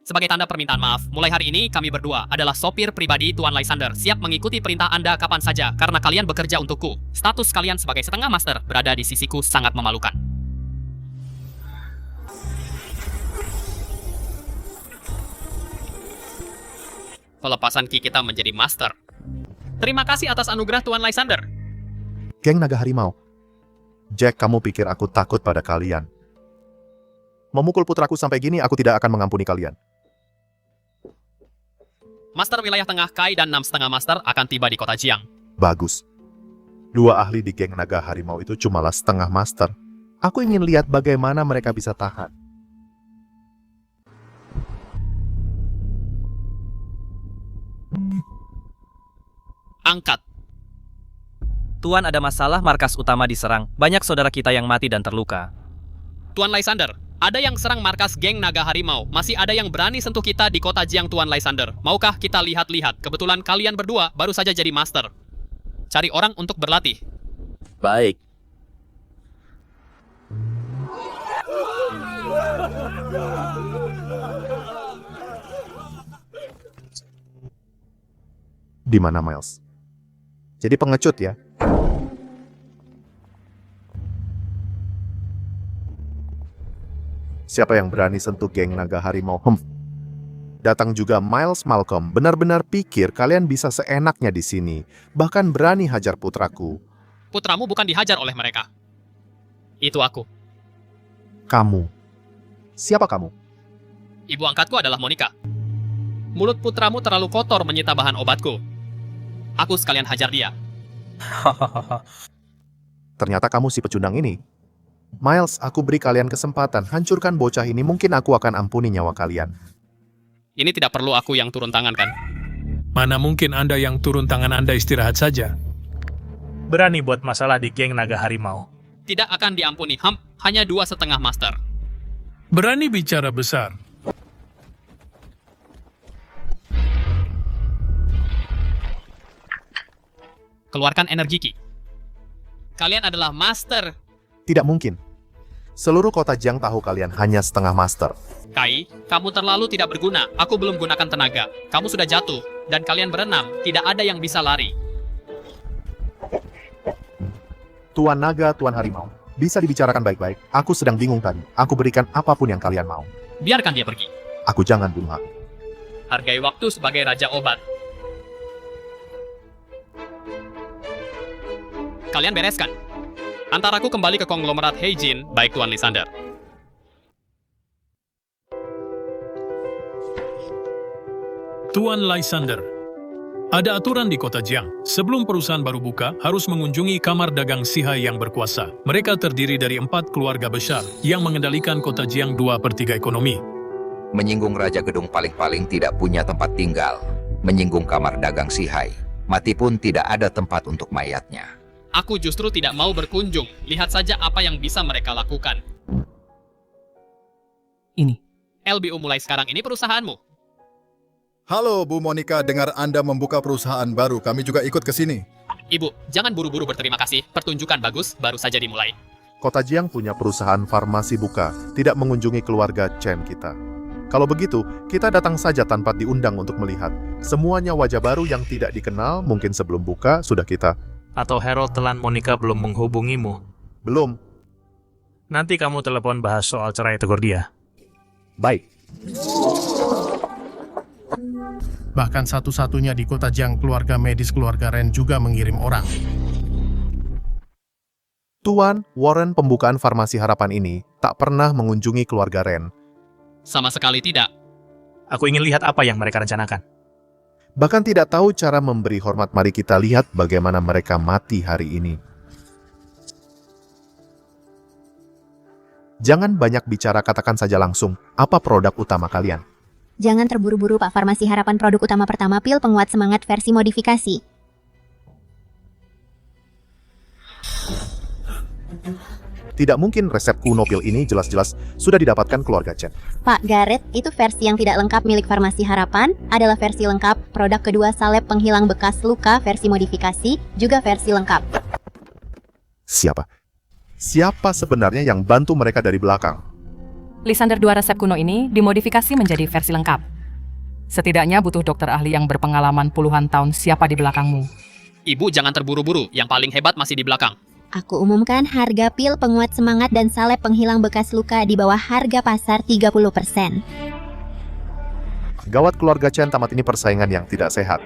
Sebagai tanda permintaan maaf, mulai hari ini kami berdua adalah sopir pribadi Tuan Lysander, siap mengikuti perintah Anda kapan saja karena kalian bekerja untukku. Status kalian sebagai setengah master berada di sisiku sangat memalukan. Pelepasan ki kita menjadi master. Terima kasih atas anugerah Tuan Lysander. Geng Naga Harimau. Jack, kamu pikir aku takut pada kalian? Memukul putraku sampai gini, aku tidak akan mengampuni kalian. Master Wilayah Tengah Kai dan 6,5 Master akan tiba di kota Jiang. Bagus. 2 ahli di geng Naga Harimau itu cumalah setengah master. Aku ingin lihat bagaimana mereka bisa tahan. Angkat. Tuan, ada masalah, markas utama diserang. Banyak saudara kita yang mati dan terluka. Tuan Lysander, ada yang serang markas geng Naga Harimau. Masih ada yang berani sentuh kita di kota Jiang, Tuan Lysander. Maukah kita lihat-lihat? Kebetulan kalian berdua baru saja jadi master. Cari orang untuk berlatih. Baik. Di mana Miles? Jadi pengecut ya? Siapa yang berani sentuh geng Naga Harimau? Datang juga Miles Malcolm. Benar-benar pikir kalian bisa seenaknya di sini. Bahkan berani hajar putraku. Putramu bukan dihajar oleh mereka. Itu aku. Kamu. Siapa kamu? Ibu angkatku adalah Monica. Mulut putramu terlalu kotor menyita bahan obatku. Aku sekalian hajar dia. Ternyata kamu si pecundang ini. Miles, aku beri kalian kesempatan, hancurkan bocah ini, mungkin aku akan ampuni nyawa kalian. Ini tidak perlu aku yang turun tangan, kan? Mana mungkin Anda yang turun tangan Anda istirahat saja? Berani buat masalah di geng naga harimau. Tidak akan diampuni, hanya 2,5 master. Berani bicara besar. Keluarkan energi Ki. Kalian adalah master. Tidak mungkin. Seluruh kota Jiang tahu kalian hanya setengah master. Kai, kamu terlalu tidak berguna. Aku belum gunakan tenaga. Kamu sudah jatuh. Dan kalian berenam. Tidak ada yang bisa lari. Tuan Naga, Tuan Harimau. Bisa dibicarakan baik-baik. Aku sedang bingung tadi. Aku berikan apapun yang kalian mau. Biarkan dia pergi. Aku jangan bunuh aku. Hargai waktu sebagai Raja Obat. Kalian bereskan. Antaraku kembali ke konglomerat Heijin, baik Tuan Lysander. Tuan Lysander, ada aturan di kota Jiang. Sebelum perusahaan baru buka, harus mengunjungi kamar dagang Sihai yang berkuasa. Mereka terdiri dari 4 keluarga besar yang mengendalikan kota Jiang 2/3 ekonomi. Menyinggung Raja Gedung paling-paling tidak punya tempat tinggal. Menyinggung kamar dagang Sihai. Mati pun tidak ada tempat untuk mayatnya. Aku justru tidak mau berkunjung. Lihat saja apa yang bisa mereka lakukan. Ini. LBU mulai sekarang ini perusahaanmu. Halo Bu Monica, dengar Anda membuka perusahaan baru, kami juga ikut ke sini. Ibu, jangan buru-buru berterima kasih. Pertunjukan bagus, baru saja dimulai. Kota Jiang punya perusahaan farmasi buka, tidak mengunjungi keluarga Chen kita. Kalau begitu, kita datang saja tanpa diundang untuk melihat. Semuanya wajah baru yang tidak dikenal, mungkin sebelum buka sudah kita. Atau Harold telan Monica belum menghubungimu? Belum. Nanti kamu telepon bahas soal cerai, tegur dia. Baik. Bahkan satu-satunya di kota Jiang, keluarga medis keluarga Ren juga mengirim orang. Tuan, Warren pembukaan farmasi harapan ini tak pernah mengunjungi keluarga Ren. Sama sekali tidak. Aku ingin lihat apa yang mereka rencanakan. Bahkan tidak tahu cara memberi hormat. Mari kita lihat bagaimana mereka mati hari ini. Jangan banyak bicara, katakan saja langsung, apa produk utama kalian? Jangan terburu-buru Pak. Farmasi Harapan produk utama pertama pil penguat semangat versi modifikasi. Tidak mungkin, resep kuno pil ini jelas-jelas sudah didapatkan keluarga Chen. Pak Garrett, itu versi yang tidak lengkap milik Farmasi Harapan, adalah versi lengkap, produk kedua salep penghilang bekas luka versi modifikasi, juga versi lengkap. Siapa? Siapa sebenarnya yang bantu mereka dari belakang? Lysander 2 resep kuno ini dimodifikasi menjadi versi lengkap. Setidaknya butuh dokter ahli yang berpengalaman puluhan tahun. Siapa di belakangmu? Ibu jangan terburu-buru, yang paling hebat masih di belakang. Aku umumkan harga pil penguat semangat dan salep penghilang bekas luka di bawah harga pasar 30%. Gawat, keluarga Chen tamat ini persaingan yang tidak sehat.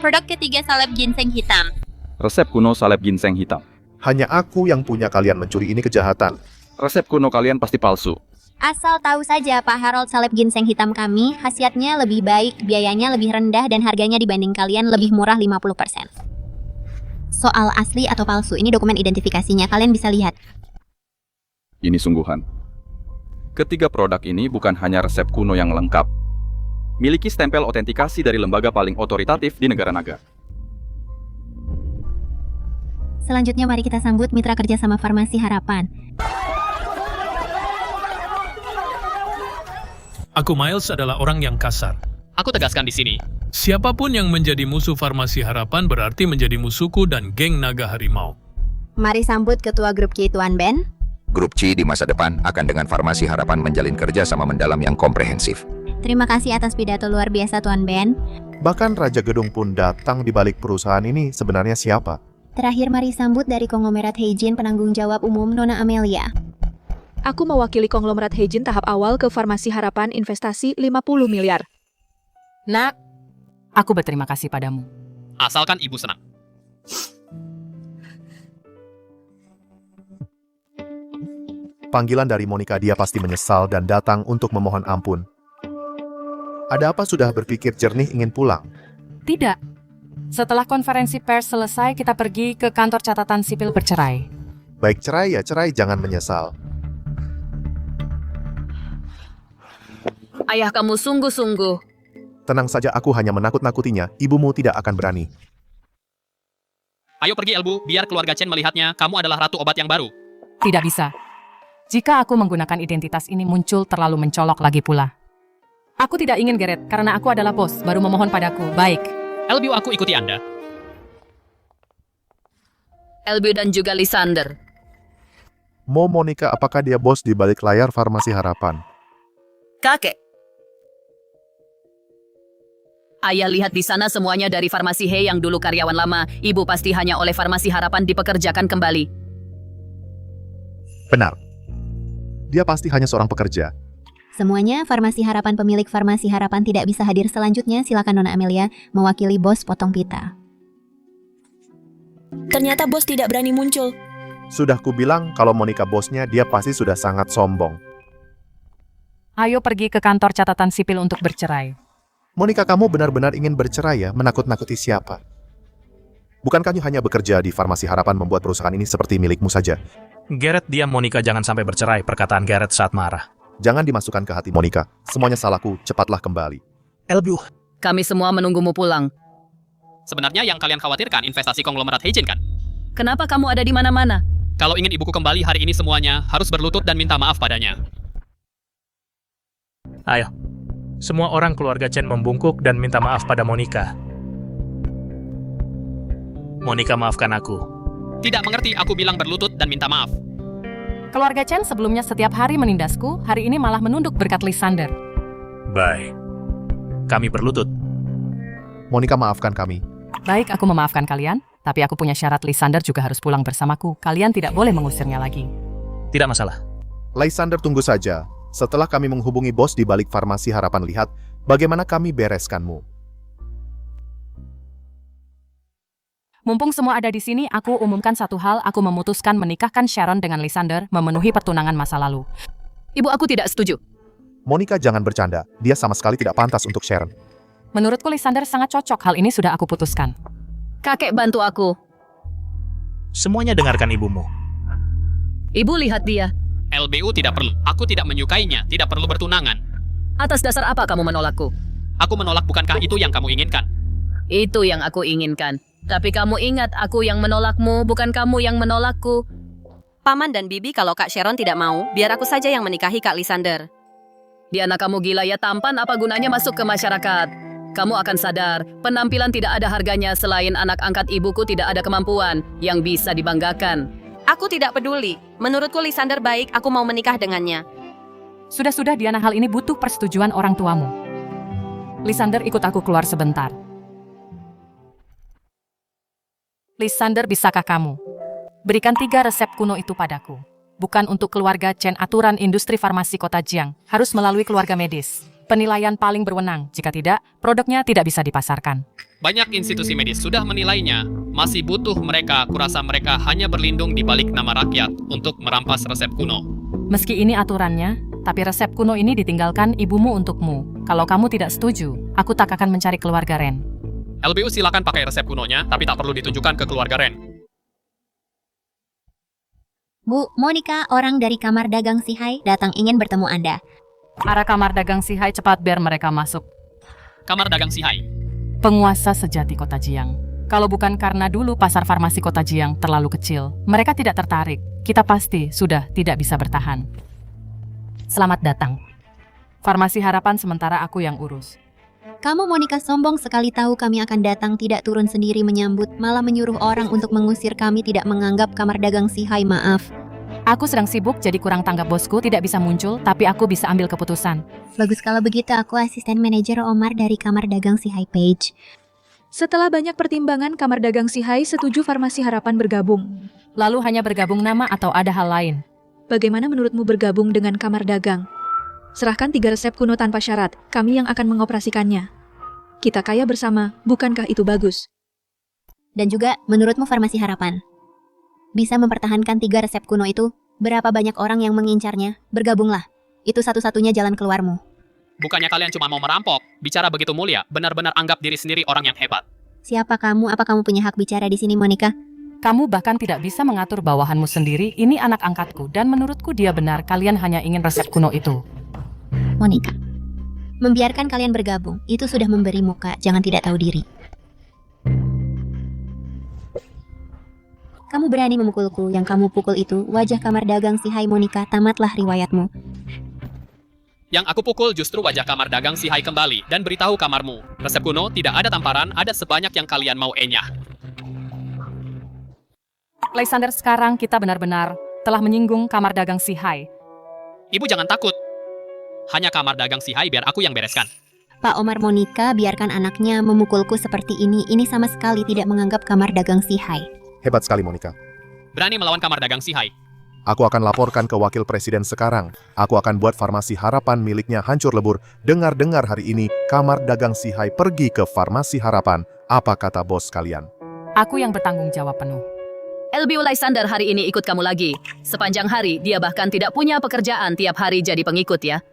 Produk ketiga salep ginseng hitam. Resep kuno salep ginseng hitam. Hanya aku yang punya, kalian mencuri, ini kejahatan. Resep kuno kalian pasti palsu. Asal tahu saja Pak Harold, salep ginseng hitam kami, khasiatnya lebih baik, biayanya lebih rendah, dan harganya dibanding kalian lebih murah 50%. Soal asli atau palsu, ini dokumen identifikasinya, kalian bisa lihat. Ini sungguhan. Ketiga produk ini bukan hanya resep kuno yang lengkap. Miliki stempel otentikasi dari lembaga paling otoritatif di negara naga. Selanjutnya mari kita sambut mitra kerja sama Farmasi Harapan. Aku Miles adalah orang yang kasar. Aku tegaskan di sini. Siapapun yang menjadi musuh Farmasi Harapan berarti menjadi musuhku dan geng naga harimau. Mari sambut Ketua Grup C, Tuan Ben. Grup C di masa depan akan dengan Farmasi Harapan menjalin kerja sama mendalam yang komprehensif. Terima kasih atas pidato luar biasa, Tuan Ben. Bahkan Raja Gedung pun datang di balik perusahaan ini. Sebenarnya siapa? Terakhir mari sambut dari konglomerat Heijin penanggung jawab umum Nona Amelia. Aku mewakili konglomerat Heijin tahap awal ke Farmasi Harapan investasi 50 miliar. Nak, aku berterima kasih padamu. Asalkan ibu senang. Panggilan dari Monica, dia pasti menyesal dan datang untuk memohon ampun. Ada apa sudah berpikir jernih ingin pulang? Tidak. Setelah konferensi pers selesai, kita pergi ke kantor catatan sipil bercerai. Baik cerai ya cerai, jangan menyesal. Ayah kamu sungguh-sungguh. Tenang saja, aku hanya menakut-nakutinya, ibumu tidak akan berani. Ayo pergi Elbu, biar keluarga Chen melihatnya, kamu adalah ratu obat yang baru. Tidak bisa. Jika aku menggunakan identitas ini muncul terlalu mencolok lagi pula. Aku tidak ingin Garrett, karena aku adalah bos, baru memohon padaku. Baik. Elbu, aku ikuti Anda. Elbu dan juga Lysander. Monica, apakah dia bos di balik layar Farmasi Harapan? Kakek. Ayah lihat di sana semuanya dari Farmasi He yang dulu karyawan lama. Ibu pasti hanya oleh Farmasi Harapan dipekerjakan kembali. Benar. Dia pasti hanya seorang pekerja. Semuanya, Farmasi Harapan pemilik Farmasi Harapan tidak bisa hadir selanjutnya. Silakan Nona Amelia mewakili bos potong pita. Ternyata bos tidak berani muncul. Sudah kubilang kalau Monica bosnya, dia pasti sudah sangat sombong. Ayo pergi ke kantor catatan sipil untuk bercerai. Monica, kamu benar-benar ingin bercerai ya? Menakut-nakuti siapa? Bukankah kamu hanya bekerja di Farmasi Harapan membuat perusahaan ini seperti milikmu saja? Garrett, diam Monica, jangan sampai bercerai, perkataan Garrett saat marah. Jangan dimasukkan ke hati Monica. Semuanya salahku, cepatlah kembali. Elbu. Kami semua menunggumu pulang. Sebenarnya yang kalian khawatirkan investasi konglomerat Heijin kan? Kenapa kamu ada di mana-mana? Kalau ingin ibuku kembali hari ini semuanya harus berlutut dan minta maaf padanya. Ayo. Semua orang keluarga Chen membungkuk dan minta maaf pada Monica. Monica, maafkan aku. Tidak mengerti, aku bilang berlutut dan minta maaf. Keluarga Chen sebelumnya setiap hari menindasku, hari ini malah menunduk berkat Lysander. Baik. Kami berlutut. Monica, maafkan kami. Baik, aku memaafkan kalian, tapi aku punya syarat. Lysander juga harus pulang bersamaku. Kalian tidak boleh mengusirnya lagi. Tidak masalah. Lysander, tunggu saja. Setelah kami menghubungi bos di balik Farmasi Harapan, lihat bagaimana kami bereskanmu. Mumpung semua ada di sini, aku umumkan satu hal. Aku memutuskan menikahkan Sharon dengan Lysander, memenuhi pertunangan masa lalu. Ibu, aku tidak setuju. Monica, jangan bercanda. Dia sama sekali tidak pantas untuk Sharon. Menurutku Lysander sangat cocok. Hal ini sudah aku putuskan. Kakek, bantu aku. Semuanya dengarkan ibumu. Ibu, lihat dia. LBU tidak perlu. Aku tidak menyukainya. Tidak perlu bertunangan. Atas dasar apa kamu menolakku? Aku menolak, bukankah itu yang kamu inginkan? Itu yang aku inginkan. Tapi kamu ingat, aku yang menolakmu, bukan kamu yang menolakku. Paman dan Bibi, kalau Kak Sharon tidak mau, biar aku saja yang menikahi Kak Lysander. Dia anak kamu gila ya, tampan, apa gunanya masuk ke masyarakat? Kamu akan sadar, penampilan tidak ada harganya selain anak angkat ibuku tidak ada kemampuan yang bisa dibanggakan. Aku tidak peduli. Menurutku Lysander baik, aku mau menikah dengannya. Sudah-sudah, Diana, hal ini butuh persetujuan orang tuamu. Lysander, ikut aku keluar sebentar. Lysander, bisakah kamu berikan 3 resep kuno itu padaku? Bukan untuk keluarga Chen, aturan industri farmasi kota Jiang harus melalui keluarga medis. Penilaian paling berwenang, jika tidak, produknya tidak bisa dipasarkan. Banyak institusi medis sudah menilainya. Masih butuh mereka, kurasa mereka hanya berlindung di balik nama rakyat untuk merampas resep kuno. Meski ini aturannya, tapi resep kuno ini ditinggalkan ibumu untukmu. Kalau kamu tidak setuju, aku tak akan mencari keluarga Ren. LBU silakan pakai resep kunonya, tapi tak perlu ditunjukkan ke keluarga Ren. Bu, Monica, orang dari kamar dagang Sihai, datang ingin bertemu Anda. Arah kamar dagang Sihai, cepat biar mereka masuk. Kamar dagang Sihai. Penguasa sejati kota Jiang. Kalau bukan karena dulu pasar farmasi kota Jiang terlalu kecil, mereka tidak tertarik. Kita pasti sudah tidak bisa bertahan. Selamat datang. Farmasi Harapan sementara aku yang urus. Kamu Monica sombong sekali, tahu kami akan datang tidak turun sendiri menyambut, malah menyuruh orang untuk mengusir kami, tidak menganggap kamar dagang Sihai, maaf. Aku sedang sibuk jadi kurang tanggap, bosku tidak bisa muncul, tapi aku bisa ambil keputusan. Bagus kalau begitu, aku asisten manajer Omar dari kamar dagang Sihai Page. Setelah banyak pertimbangan, kamar dagang Sihai setuju Farmasi Harapan bergabung. Lalu hanya bergabung nama atau ada hal lain? Bagaimana menurutmu bergabung dengan kamar dagang? Serahkan 3 resep kuno tanpa syarat, kami yang akan mengoperasikannya. Kita kaya bersama, bukankah itu bagus? Dan juga, menurutmu Farmasi Harapan bisa mempertahankan 3 resep kuno itu? Berapa banyak orang yang mengincarnya? Bergabunglah. Itu satu-satunya jalan keluarmu. Bukannya kalian cuma mau merampok, bicara begitu mulia, benar-benar anggap diri sendiri orang yang hebat. Siapa kamu? Apa kamu punya hak bicara di sini, Monica? Kamu bahkan tidak bisa mengatur bawahanmu sendiri. Ini anak angkatku, dan menurutku dia benar. Kalian hanya ingin resep kuno itu. Monica, membiarkan kalian bergabung, itu sudah memberi muka, jangan tidak tahu diri. Kamu berani memukulku, yang kamu pukul itu wajah kamar dagang si Hai Monica, tamatlah riwayatmu. Yang aku pukul justru wajah kamar dagang si Hai kembali, dan beritahu kamarmu, resep kuno tidak ada tamparan, ada sebanyak yang kalian mau enyah. Lysander, sekarang kita benar-benar telah menyinggung kamar dagang si Hai. Ibu jangan takut. Hanya kamar dagang si Hai biar aku yang bereskan. Pak Omar, Monica, biarkan anaknya memukulku seperti ini sama sekali tidak menganggap kamar dagang si Hai. Hebat sekali, Monica. Berani melawan kamar dagang si Hai. Aku akan laporkan ke wakil presiden sekarang. Aku akan buat farmasi Harapan miliknya hancur lebur. Dengar-dengar hari ini, kamar dagang si Hai pergi ke farmasi Harapan. Apa kata bos kalian? Aku yang bertanggung jawab penuh. LBU Lysander hari ini ikut kamu lagi. Sepanjang hari, dia bahkan tidak punya pekerjaan, tiap hari jadi pengikut ya.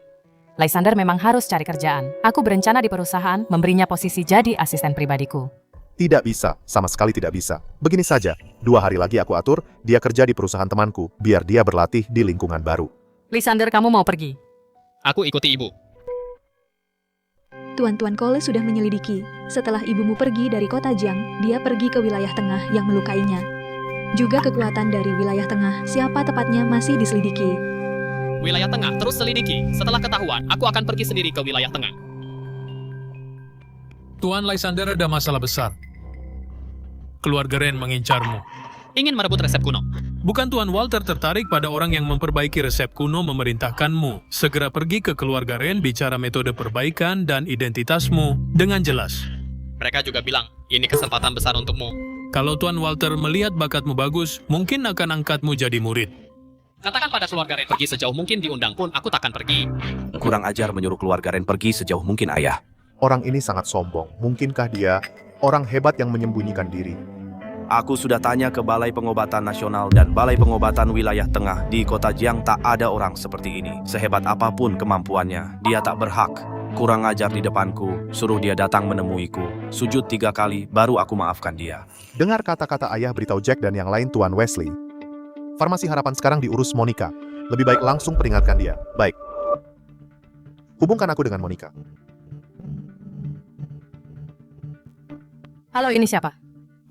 Lysander memang harus cari kerjaan. Aku berencana di perusahaan memberinya posisi jadi asisten pribadiku. Tidak bisa, sama sekali tidak bisa. Begini saja, 2 hari lagi aku atur, dia kerja di perusahaan temanku, biar dia berlatih di lingkungan baru. Lysander, kamu mau pergi? Aku ikuti ibu. Tuan-Tuan Cole sudah menyelidiki. Setelah ibumu pergi dari kota Jiang, dia pergi ke wilayah tengah yang melukainya. Juga kekuatan dari wilayah tengah, siapa tepatnya masih diselidiki. Wilayah tengah terus selidiki. Setelah ketahuan, aku akan pergi sendiri ke wilayah tengah. Tuan Lysander, ada masalah besar. Keluarga Ren mengincarmu. Ingin merebut resep kuno. Bukan Tuan Walter tertarik pada orang yang memperbaiki resep kuno memerintahkanmu. Segera pergi ke keluarga Ren, bicara metode perbaikan dan identitasmu dengan jelas. Mereka juga bilang, ini kesempatan besar untukmu. Kalau Tuan Walter melihat bakatmu bagus, mungkin akan angkatmu jadi murid. Katakan pada keluarga Ren pergi sejauh mungkin, diundang pun aku takkan pergi. Kurang ajar menyuruh keluarga Ren pergi sejauh mungkin, ayah. Orang ini sangat sombong. Mungkinkah dia orang hebat yang menyembunyikan diri? Aku sudah tanya ke Balai Pengobatan Nasional dan Balai Pengobatan Wilayah Tengah. Di kota Jiang tak ada orang seperti ini. Sehebat apapun kemampuannya, dia tak berhak. Kurang ajar di depanku, suruh dia datang menemuiku. Sujud 3 kali, baru aku maafkan dia. Dengar kata-kata ayah, beritahu Jack dan yang lain Tuan Wesley. Farmasi Harapan sekarang diurus Monica. Lebih baik langsung peringatkan dia. Baik. Hubungkan aku dengan Monica. Halo, ini siapa?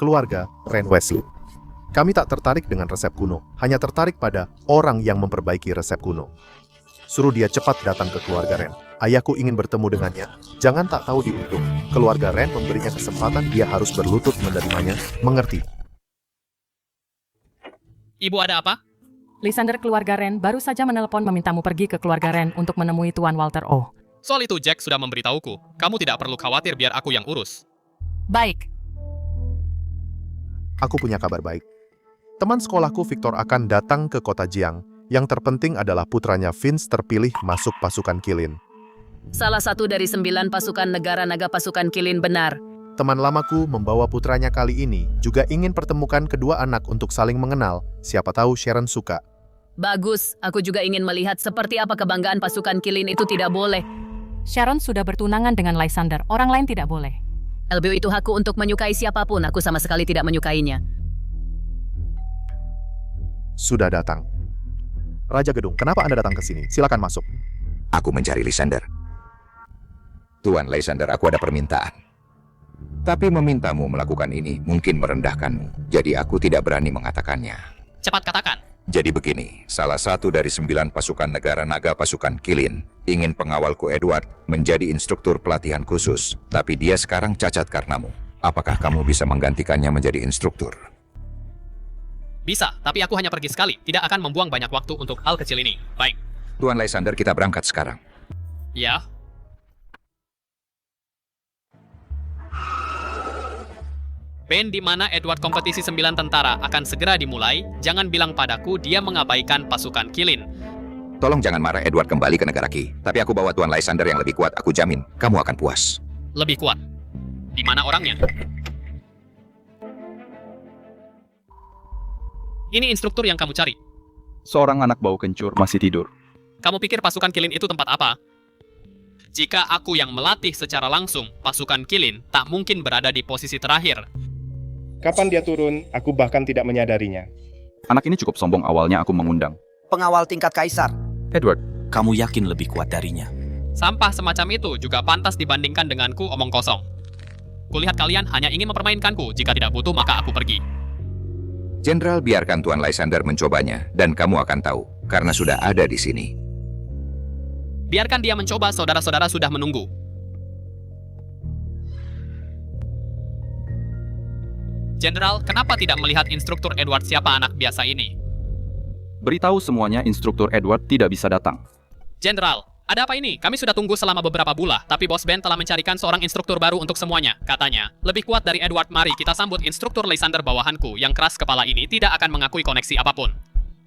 Keluarga Ren Wesley. Kami tak tertarik dengan resep kuno, hanya tertarik pada orang yang memperbaiki resep kuno. Suruh dia cepat datang ke keluarga Ren. Ayahku ingin bertemu dengannya. Jangan tak tahu diuntung. Keluarga Ren memberinya kesempatan, dia harus berlutut menerimanya. Mengerti? Ibu ada apa? Lysander, keluarga Ren baru saja menelpon memintamu pergi ke keluarga Ren untuk menemui Tuan Walter O. Soal itu Jack sudah memberitahuku. Kamu tidak perlu khawatir, biar aku yang urus. Baik. Aku punya kabar baik. Teman sekolahku Victor akan datang ke kota Jiang. Yang terpenting adalah putranya Vince terpilih masuk pasukan Kilin. Salah satu dari 9 pasukan negara naga pasukan Kilin, benar. Teman lamaku membawa putranya kali ini, juga ingin pertemukan kedua anak untuk saling mengenal. Siapa tahu Sharon suka. Bagus, aku juga ingin melihat seperti apa kebanggaan pasukan Kilin itu. Tidak boleh. Sharon sudah bertunangan dengan Lysander, orang lain tidak boleh. LBU itu hakku untuk menyukai siapapun, aku sama sekali tidak menyukainya. Sudah datang. Raja Gedung, kenapa Anda datang ke sini? Silakan masuk. Aku mencari Lysander. Tuan Lysander, aku ada permintaan. Tapi memintamu melakukan ini mungkin merendahkanmu. Jadi aku tidak berani mengatakannya. Cepat katakan. Jadi begini, salah satu dari 9 pasukan negara naga pasukan Kilin ingin pengawalku Edward menjadi instruktur pelatihan khusus, tapi dia sekarang cacat karenamu. Apakah kamu bisa menggantikannya menjadi instruktur? Bisa, tapi aku hanya pergi sekali. Tidak akan membuang banyak waktu untuk hal kecil ini. Baik. Tuan Lysander, kita berangkat sekarang. Ya. Band di mana Edward kompetisi 9 tentara akan segera dimulai. Jangan bilang padaku dia mengabaikan pasukan Kilin. Tolong jangan marah Edward kembali ke negara Ki. Tapi aku bawa Tuan Lysander yang lebih kuat. Aku jamin, kamu akan puas. Lebih kuat? Di mana orangnya? Ini instruktur yang kamu cari. Seorang anak bau kencur masih tidur. Kamu pikir pasukan Kilin itu tempat apa? Jika aku yang melatih secara langsung, pasukan Kilin tak mungkin berada di posisi terakhir. Kapan dia turun, aku bahkan tidak menyadarinya. Anak ini cukup sombong awalnya aku mengundang. Pengawal tingkat kaisar. Edward, kamu yakin lebih kuat darinya? Sampah semacam itu juga pantas dibandingkan denganku omong kosong. Kulihat kalian hanya ingin mempermainkanku, jika tidak butuh maka aku pergi. Jenderal, biarkan Tuan Lysander mencobanya, dan kamu akan tahu, karena sudah ada di sini. Biarkan dia mencoba, saudara-saudara sudah menunggu. Jenderal, kenapa tidak melihat instruktur Edward siapa anak biasa ini? beritahu semuanya instruktur Edward tidak bisa datang. Jenderal, ada apa ini? Kami sudah tunggu selama beberapa bulan, tapi Bos Ben telah mencarikan seorang instruktur baru untuk semuanya. Katanya, lebih kuat dari Edward. Mari kita sambut instruktur Lysander bawahanku yang keras kepala ini tidak akan mengakui koneksi apapun.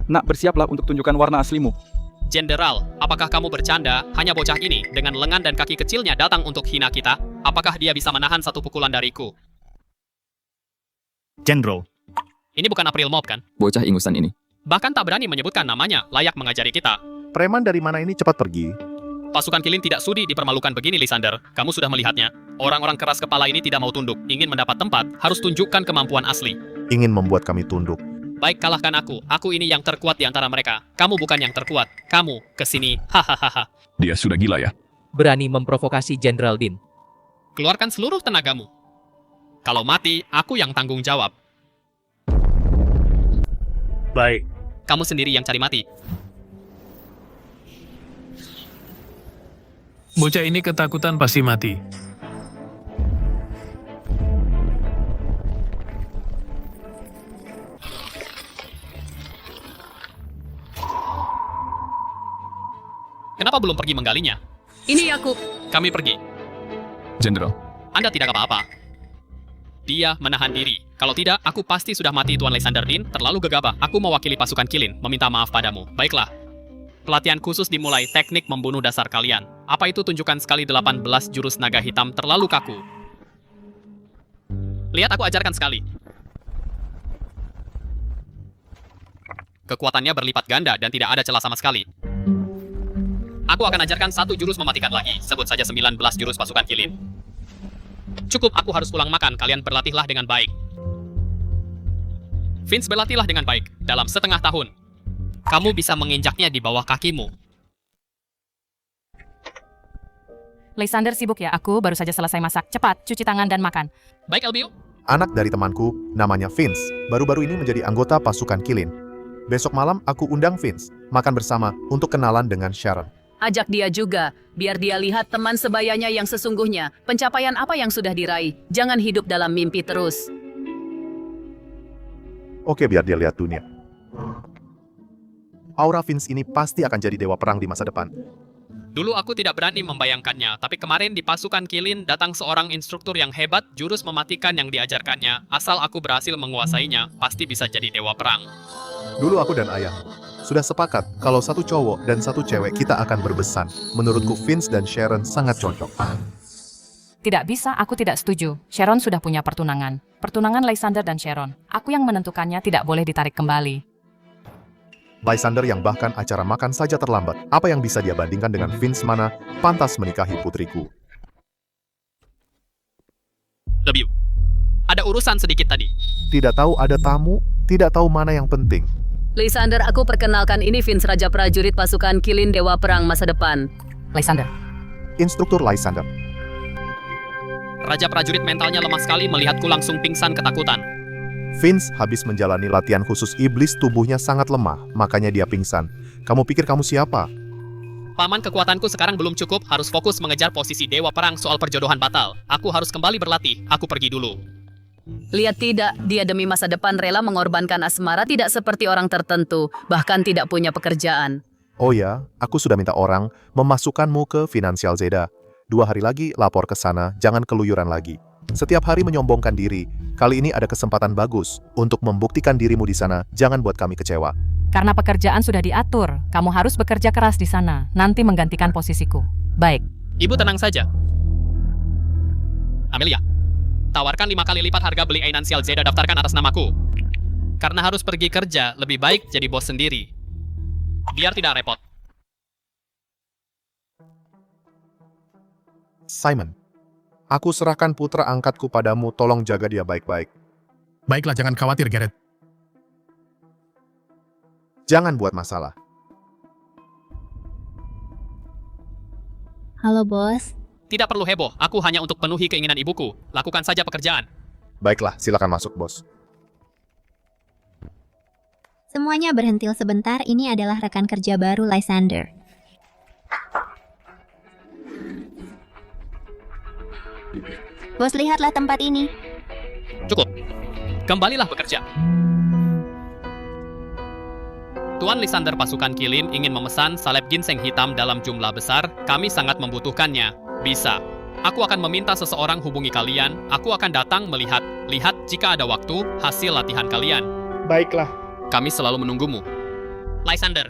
Nak, bersiaplah untuk tunjukkan warna aslimu. Jenderal, apakah kamu bercanda? Hanya bocah ini, dengan lengan dan kaki kecilnya datang untuk hina kita? Apakah dia bisa menahan satu pukulan dariku? Jenderal. Ini bukan April Mop, kan? Bocah ingusan ini. Bahkan tak berani menyebutkan namanya, layak mengajari kita. Preman dari mana ini cepat pergi. Pasukan Kilin tidak sudi dipermalukan begini, Lysander. Kamu sudah melihatnya. Orang-orang keras kepala ini tidak mau tunduk. Ingin mendapat tempat, harus tunjukkan kemampuan asli. Ingin membuat kami tunduk. Baik, kalahkan aku. Aku ini yang terkuat di antara mereka. Kamu bukan yang terkuat. Kamu, kesini. Hahaha. Dia sudah gila ya? Berani memprovokasi Jenderal Din. Keluarkan seluruh tenagamu. Kalau mati, aku yang tanggung jawab. Baik. Kamu sendiri yang cari mati. Bocah ini ketakutan pasti mati. Kenapa belum pergi menggalinya? Ini aku. Kami pergi. Jenderal. Anda tidak apa-apa. Dia menahan diri. Kalau tidak, aku pasti sudah mati, Tuan Lysander Din. Terlalu gegabah. Aku mewakili pasukan Kilin, meminta maaf padamu. Baiklah. Pelatihan khusus dimulai, teknik membunuh dasar kalian. Apa itu tunjukkan sekali 18 jurus naga hitam terlalu kaku. Lihat aku ajarkan sekali. Kekuatannya berlipat ganda dan tidak ada celah sama sekali. Aku akan ajarkan satu jurus mematikan lagi. Sebut saja 19 jurus pasukan Kilin. Cukup, aku harus pulang makan. Kalian berlatihlah dengan baik. Vince, berlatihlah dengan baik. Dalam setengah tahun, kamu bisa menginjaknya di bawah kakimu. Lysander sibuk ya? Aku baru saja selesai masak. Cepat, cuci tangan dan makan. Baik, LBU. Anak dari temanku, namanya Vince, baru-baru ini menjadi anggota pasukan Kilin. Besok malam aku undang Vince, makan bersama untuk kenalan dengan Sharon. Ajak dia juga, biar dia lihat teman sebayanya yang sesungguhnya. Pencapaian apa yang sudah diraih. Jangan hidup dalam mimpi terus. Oke, biar dia lihat dunia. Aura Vince ini pasti akan jadi dewa perang di masa depan. Dulu aku tidak berani membayangkannya, tapi kemarin di pasukan Kilin datang seorang instruktur yang hebat, jurus mematikan yang diajarkannya. Asal aku berhasil menguasainya, pasti bisa jadi dewa perang. Dulu aku dan ayah sudah sepakat kalau satu cowok dan satu cewek kita akan berbesan. Menurutku Vince dan Sharon sangat cocok. Tidak bisa, aku tidak setuju. Sharon sudah punya pertunangan. Pertunangan Lysander dan Sharon. Aku yang menentukannya, tidak boleh ditarik kembali. Lysander yang bahkan acara makan saja terlambat. Apa yang bisa dia bandingkan dengan Vince mana pantas menikahi putriku? Lebih. Ada urusan sedikit tadi. Tidak tahu ada tamu, tidak tahu mana yang penting. Lysander, aku perkenalkan ini Vince, Raja Prajurit pasukan Kilin Dewa Perang masa depan. Lysander. Instruktur Lysander. Raja Prajurit mentalnya lemah sekali melihatku langsung pingsan ketakutan. Vince habis menjalani latihan khusus iblis, tubuhnya sangat lemah, makanya dia pingsan. Kamu pikir kamu siapa? Paman, kekuatanku sekarang belum cukup, harus fokus mengejar posisi Dewa Perang. Soal perjodohan batal. Aku harus kembali berlatih, aku pergi dulu. Lihat tidak, dia demi masa depan rela mengorbankan asmara, tidak seperti orang tertentu, bahkan tidak punya pekerjaan. Oh ya, aku sudah minta orang memasukkanmu ke Finansial Zeda. 2 hari lagi lapor ke sana, jangan keluyuran lagi. Setiap hari menyombongkan diri, kali ini ada kesempatan bagus untuk membuktikan dirimu di sana, jangan buat kami kecewa. Karena pekerjaan sudah diatur, kamu harus bekerja keras di sana, nanti menggantikan posisiku. Baik. Ibu tenang saja. Amelia, tawarkan 5 kali lipat harga beli Finansial Zeda, daftarkan atas namaku. Karena harus pergi kerja, lebih baik jadi bos sendiri. Biar tidak repot. Simon, aku serahkan putra angkatku padamu, tolong jaga dia baik-baik. Baiklah, jangan khawatir, Garrett. Jangan buat masalah. Halo, bos. Tidak perlu heboh, aku hanya untuk penuhi keinginan ibuku. Lakukan saja pekerjaan. Baiklah, silakan masuk, bos. Semuanya berhentil sebentar, ini adalah rekan kerja baru Lysander. Bos, lihatlah tempat ini. Cukup. Kembalilah bekerja. Tuan Lysander pasukan Kilin ingin memesan salep ginseng hitam dalam jumlah besar. Kami sangat membutuhkannya. Bisa. Aku akan meminta seseorang hubungi kalian. Aku akan datang melihat. Lihat jika ada waktu, hasil latihan kalian. Baiklah. Kami selalu menunggumu. Lysander.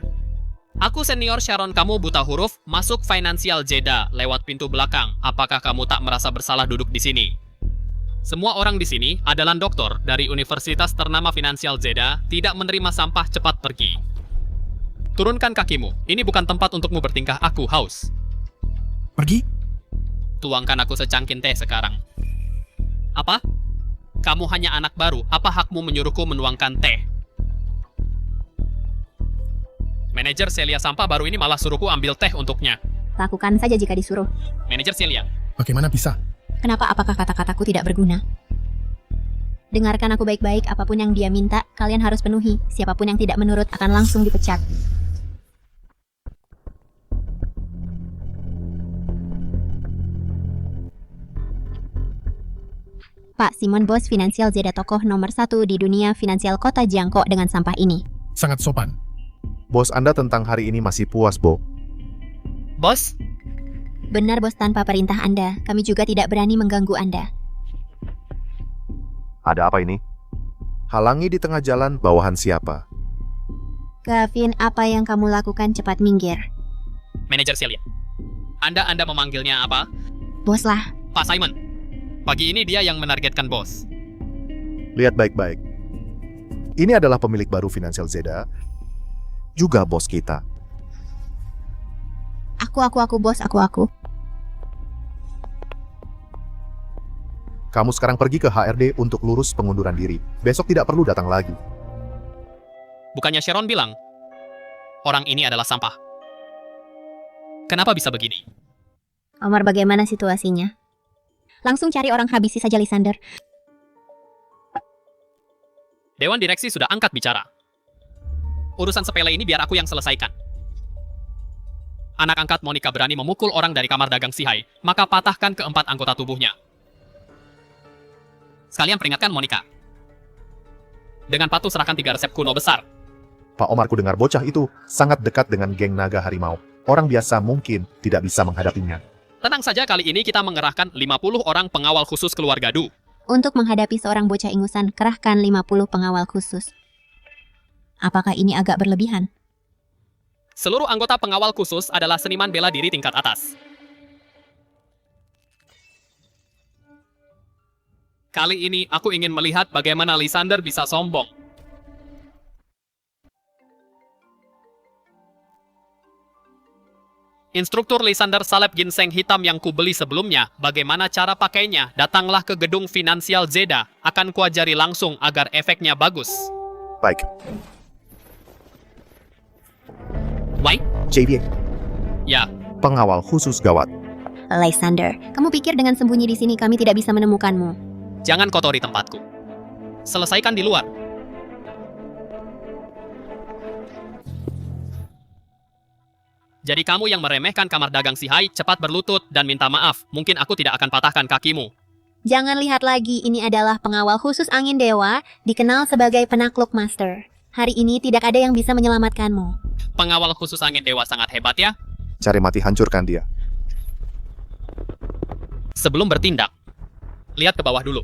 Aku senior Sharon, kamu buta huruf, masuk Financial Zeda lewat pintu belakang. Apakah kamu tak merasa bersalah duduk di sini? Semua orang di sini adalah doktor dari universitas ternama Financial Zeda, tidak menerima sampah, cepat pergi. Turunkan kakimu, ini bukan tempat untukmu bertingkah, aku haus. Pergi? Tuangkan aku secangkin teh sekarang. Apa? Kamu hanya anak baru, apa hakmu menyuruhku menuangkan teh? Manajer Celia sampah baru ini malah suruhku ambil teh untuknya. Lakukan saja jika disuruh. Manajer Celia. Bagaimana bisa? Kenapa? Apakah kata-kataku tidak berguna? Dengarkan aku baik-baik, apapun yang dia minta, kalian harus penuhi. Siapapun yang tidak menurut akan langsung dipecat. Pak Simon, bos Financial Zeda, tokoh nomor 1 di dunia finansial kota Jiangko dengan sampah ini. Sangat sopan. Bos Anda tentang hari ini masih puas, Bo? Bos? Benar, bos, tanpa perintah Anda, kami juga tidak berani mengganggu Anda. Ada apa ini? Halangi di tengah jalan, bawahan siapa? Gavin, apa yang kamu lakukan? Cepat minggir. Manajer Celia. Anda memanggilnya apa? Bos lah. Pak Simon. Pagi ini dia yang menargetkan bos. Lihat baik-baik. Ini adalah pemilik baru Financial Zeda, juga bos kita. Aku, bos, aku. Kamu sekarang pergi ke HRD untuk lurus pengunduran diri. Besok tidak perlu datang lagi. Bukannya Sharon bilang, orang ini adalah sampah. Kenapa bisa begini? Omar, bagaimana situasinya? Langsung cari orang, habisi saja Lysander. Dewan direksi sudah angkat bicara. Urusan sepele ini biar aku yang selesaikan. Anak angkat Monica berani memukul orang dari kamar dagang Sihai, maka patahkan keempat anggota tubuhnya. Sekalian peringatkan Monica. Dengan patuh serahkan 3 resep kuno besar. Pak Omar, ku dengar bocah itu sangat dekat dengan geng naga harimau. Orang biasa mungkin tidak bisa menghadapinya. Tenang saja, kali ini kita mengerahkan 50 orang pengawal khusus keluarga Du. Untuk menghadapi seorang bocah ingusan, kerahkan 50 pengawal khusus. Apakah ini agak berlebihan? Seluruh anggota pengawal khusus adalah seniman bela diri tingkat atas. Kali ini aku ingin melihat bagaimana Lysander bisa sombong. Instruktur Lysander salep ginseng hitam yang kubeli sebelumnya, bagaimana cara pakainya? Datanglah ke gedung Financial Zeda, akan kuajari langsung agar efeknya bagus. Baik. Why? JV. Ya. Pengawal khusus gawat. Lysander, kamu pikir dengan sembunyi di sini kami tidak bisa menemukanmu? Jangan kotori tempatku. Selesaikan di luar. Jadi kamu yang meremehkan kamar dagang Sihai, cepat berlutut dan minta maaf. Mungkin aku tidak akan patahkan kakimu. Jangan lihat lagi, ini adalah pengawal khusus angin dewa, dikenal sebagai penakluk master. Hari ini tidak ada yang bisa menyelamatkanmu. Pengawal khusus angin dewa sangat hebat ya? Cari mati, hancurkan dia. Sebelum bertindak, lihat ke bawah dulu.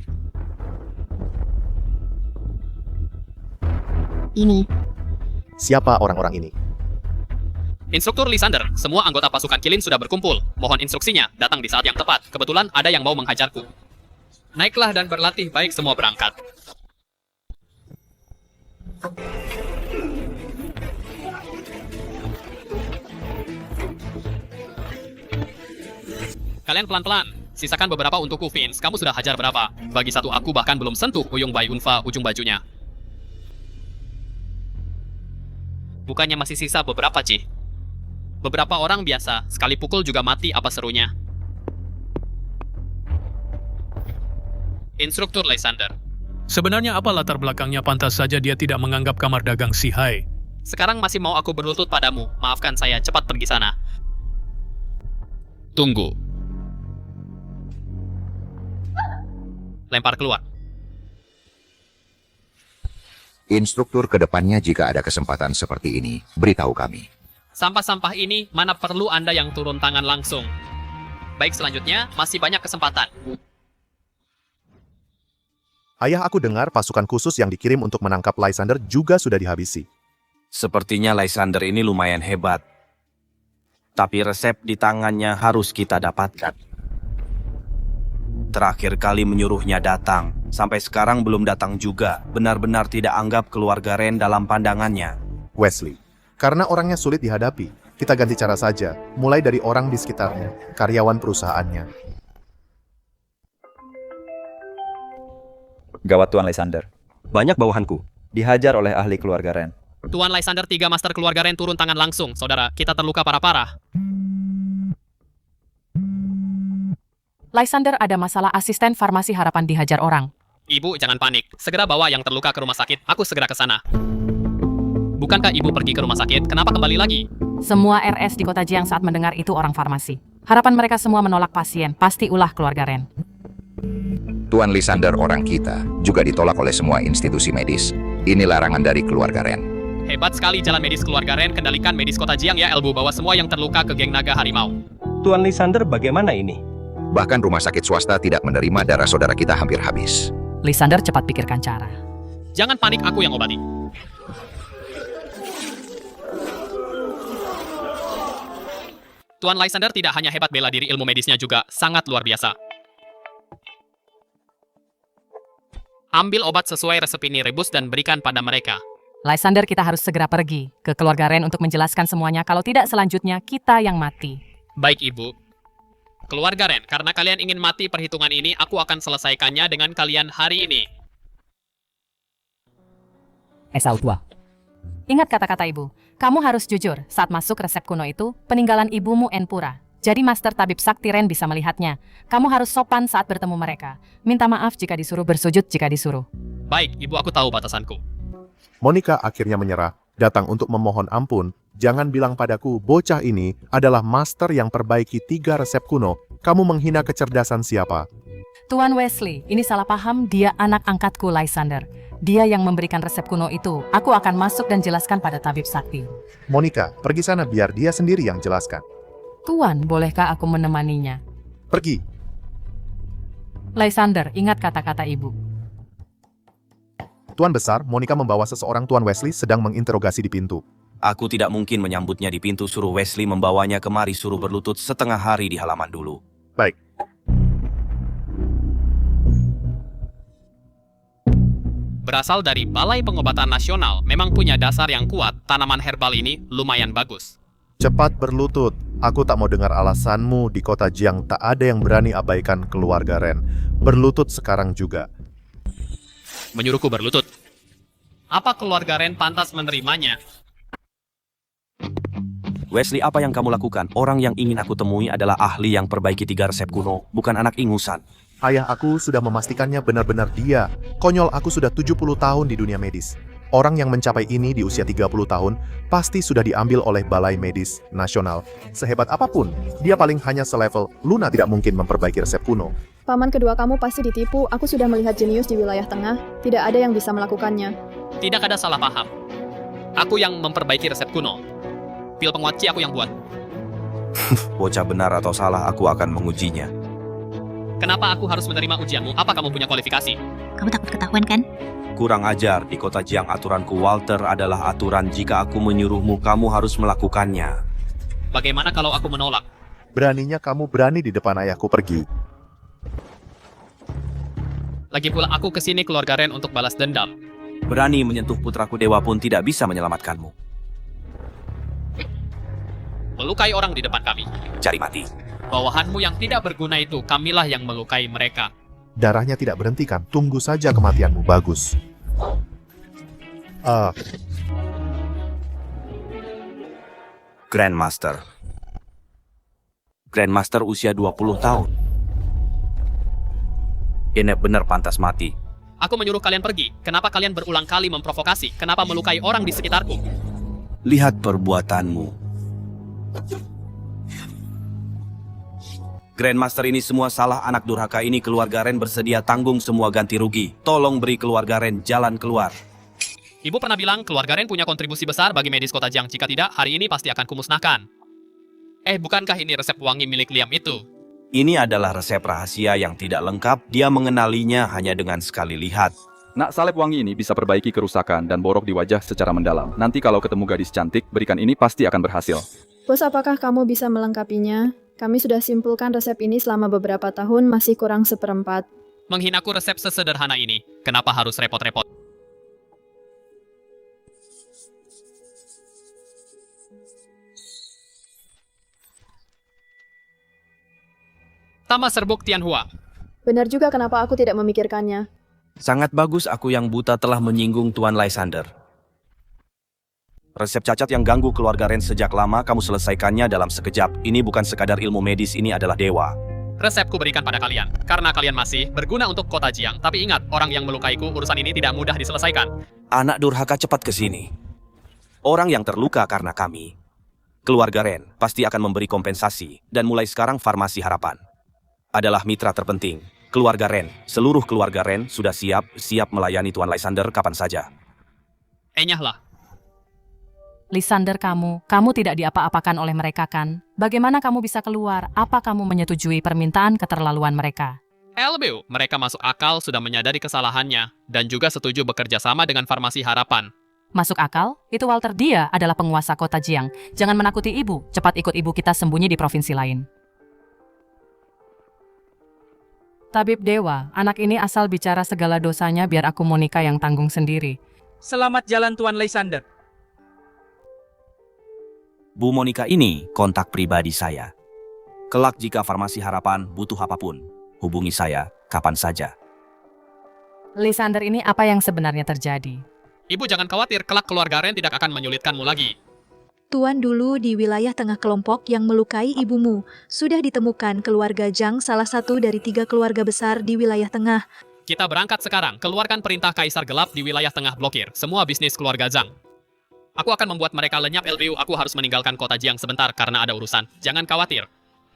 Ini. Siapa orang-orang ini? Instruktur Lysander, semua anggota pasukan Kilin sudah berkumpul. Mohon instruksinya, datang di saat yang tepat. Kebetulan ada yang mau menghajarku. Naiklah dan berlatih, baik semua berangkat. Kalian pelan-pelan. Sisakan beberapa untukku, Vince. Kamu sudah hajar berapa? Bagi satu aku bahkan belum sentuh Uyung Bai Unfa ujung bajunya. Bukannya masih sisa beberapa, Ci? Beberapa orang biasa, sekali pukul juga mati, apa serunya? Instruktur Lysander. Sebenarnya apa latar belakangnya pantas saja dia tidak menganggap kamar dagang Sihai? Sekarang masih mau aku berlutut padamu. Maafkan saya, cepat pergi sana. Tunggu. Lempar keluar. Instruktur ke depannya jika ada kesempatan seperti ini, beritahu kami. Sampah-sampah ini mana perlu Anda yang turun tangan langsung. Baik, selanjutnya masih banyak kesempatan. Ayah aku dengar pasukan khusus yang dikirim untuk menangkap Lysander juga sudah dihabisi. Sepertinya Lysander ini lumayan hebat. Tapi resep di tangannya harus kita dapatkan. Terakhir kali menyuruhnya datang, sampai sekarang belum datang juga. Benar-benar tidak anggap keluarga Ren dalam pandangannya. Wesley, karena orangnya sulit dihadapi, kita ganti cara saja, mulai dari orang di sekitarnya, karyawan perusahaannya. Gawat Tuan Lysander. Banyak bawahanku. Dihajar oleh ahli keluarga Ren. Tuan Lysander 3 master keluarga Ren turun tangan langsung, saudara. Kita terluka parah-parah. Lysander ada masalah asisten farmasi harapan dihajar orang. Ibu, jangan panik. Segera bawa yang terluka ke rumah sakit. Aku segera ke sana. Bukankah ibu pergi ke rumah sakit? Kenapa kembali lagi? Semua RS di kota Jiang saat mendengar itu orang farmasi. Harapan mereka semua menolak pasien. Pasti ulah keluarga Ren. Tuan Lysander orang kita juga ditolak oleh semua institusi medis. Ini larangan dari keluarga Ren. Hebat sekali jalan medis keluarga Ren. Kendalikan medis kota Jiang ya, Elbu. Bawa semua yang terluka ke geng naga harimau. Tuan Lysander bagaimana ini? Bahkan rumah sakit swasta tidak menerima darah saudara kita hampir habis. Lysander cepat pikirkan cara. Jangan panik, aku yang obati. Tuan Lysander tidak hanya hebat bela diri, ilmu medisnya juga sangat luar biasa. Ambil obat sesuai resep ini, rebus dan berikan pada mereka. Lysander, kita harus segera pergi ke keluarga Ren untuk menjelaskan semuanya. Kalau tidak, selanjutnya kita yang mati. Baik, Ibu. Keluarga Ren, karena kalian ingin mati perhitungan ini, aku akan selesaikannya dengan kalian hari ini. Esau tua. Ingat kata-kata ibu. Kamu harus jujur. Saat masuk resep kuno itu, peninggalan ibumu Enpura. Jadi Master Tabib Sakti Ren bisa melihatnya. Kamu harus sopan saat bertemu mereka. Minta maaf jika disuruh, bersujud jika disuruh. Baik, Ibu, aku tahu batasanku. Monica akhirnya menyerah, datang untuk memohon ampun. Jangan bilang padaku, bocah ini adalah master yang perbaiki 3 resep kuno. Kamu menghina kecerdasan siapa? Tuan Wesley, ini salah paham. Dia anak angkatku Lysander. Dia yang memberikan resep kuno itu. Aku akan masuk dan jelaskan pada Tabib Sakti. Monica, pergi sana biar dia sendiri yang jelaskan. Tuan, bolehkah aku menemaninya? Pergi. Lysander, ingat kata-kata ibu. Tuan Besar, Monica membawa seseorang. Tuan Wesley sedang menginterogasi di pintu. Aku tidak mungkin menyambutnya di pintu, suruh Wesley membawanya kemari, suruh berlutut setengah hari di halaman dulu. Baik. Berasal dari Balai Pengobatan Nasional, memang punya dasar yang kuat. Tanaman herbal ini lumayan bagus. Cepat berlutut. Aku tak mau dengar alasanmu. Di kota Jiang tak ada yang berani abaikan keluarga Ren. Berlutut sekarang juga. Menyuruhku berlutut. Apa keluarga Ren pantas menerimanya? Wesley, apa yang kamu lakukan? Orang yang ingin aku temui adalah ahli yang perbaiki 3 resep kuno, bukan anak ingusan. Ayah aku sudah memastikannya benar-benar dia. Konyol, aku sudah 70 tahun di dunia medis. Orang yang mencapai ini di usia 30 tahun pasti sudah diambil oleh Balai Medis Nasional. Sehebat apapun, dia paling hanya selevel. Luna tidak mungkin memperbaiki resep kuno. Paman kedua kamu pasti ditipu. Aku sudah melihat jenius di wilayah tengah. Tidak ada yang bisa melakukannya. Tidak ada salah paham. Aku yang memperbaiki resep kuno. Pil penguat Qi aku yang buat. Bocah benar atau salah, aku akan mengujinya. Kenapa aku harus menerima ujianmu? Apa kamu punya kualifikasi? Kamu takut ketahuan kan? Kurang ajar, di kota Jiang aturanku Walter adalah aturan. Jika aku menyuruhmu, kamu harus melakukannya. Bagaimana kalau aku menolak? Beraninya kamu berani di depan ayahku, pergi. Lagi pula aku kesini keluarga Ren untuk balas dendam. Berani menyentuh putraku dewa pun tidak bisa menyelamatkanmu. Melukai orang di depan kami. Cari mati. Bawahanmu yang tidak berguna itu, kamilah yang melukai mereka. Darahnya tidak berhenti kan? Tunggu saja kematianmu, bagus. Grandmaster. Grandmaster usia 20 tahun. Ini benar pantas mati. Aku menyuruh kalian pergi. Kenapa kalian berulang kali memprovokasi? Kenapa melukai orang di sekitarku? Lihat perbuatanmu. Grandmaster ini semua salah anak durhaka ini. Keluarga Ren bersedia tanggung semua ganti rugi. Tolong beri keluarga Ren jalan keluar. Ibu pernah bilang keluarga Ren punya kontribusi besar bagi medis kota Jiang. Jika tidak, hari ini pasti akan kumusnahkan. Bukankah ini resep wangi milik Liam itu? Ini adalah resep rahasia yang tidak lengkap. Dia mengenalinya hanya dengan sekali lihat. Nak, salep wangi ini bisa perbaiki kerusakan dan borok di wajah secara mendalam. Nanti kalau ketemu gadis cantik, berikan ini pasti akan berhasil. Bos, apakah kamu bisa melengkapinya? Kami sudah simpulkan resep ini selama beberapa tahun, masih kurang seperempat. Menghinaku resep sesederhana ini. Kenapa harus repot-repot? Tama serbuk Tianhua. Benar juga kenapa aku tidak memikirkannya. Sangat bagus aku yang buta telah menyinggung Tuan Lysander. Resep cacat yang ganggu keluarga Ren sejak lama kamu selesaikannya dalam sekejap. Ini bukan sekadar ilmu medis, ini adalah dewa. Resepku berikan pada kalian, karena kalian masih berguna untuk kota Jiang. Tapi ingat, orang yang melukaiku, urusan ini tidak mudah diselesaikan. Anak durhaka, cepat ke sini. Orang yang terluka karena kami, keluarga Ren, pasti akan memberi kompensasi. Dan mulai sekarang Farmasi Harapan adalah mitra terpenting. Keluarga Ren, seluruh keluarga Ren sudah siap melayani Tuan Lysander kapan saja. Nyahlah. Lysander, kamu tidak diapa-apakan oleh mereka kan? Bagaimana kamu bisa keluar? Apa kamu menyetujui permintaan keterlaluan mereka? LBU, mereka masuk akal, sudah menyadari kesalahannya, dan juga setuju bekerja sama dengan Farmasi Harapan. Masuk akal? Itu Walter, dia adalah penguasa kota Jiang. Jangan menakuti ibu, cepat ikut ibu kita sembunyi di provinsi lain. Tabib Dewa, anak ini asal bicara segala dosanya biar aku Monica yang tanggung sendiri. Selamat jalan Tuan Lysander. Bu Monica ini kontak pribadi saya. Kelak jika Farmasi Harapan butuh apapun, hubungi saya kapan saja. Lysander, ini apa yang sebenarnya terjadi? Ibu jangan khawatir, kelak keluarga Ren tidak akan menyulitkanmu lagi. Tuan, dulu di wilayah tengah kelompok yang melukai ibumu, sudah ditemukan keluarga Zhang, salah satu dari 3 keluarga besar di wilayah tengah. Kita berangkat sekarang, keluarkan perintah Kaisar Gelap di wilayah tengah blokir, semua bisnis keluarga Zhang. Aku akan membuat mereka lenyap. LBU, aku harus meninggalkan kota Jiang sebentar karena ada urusan. Jangan khawatir.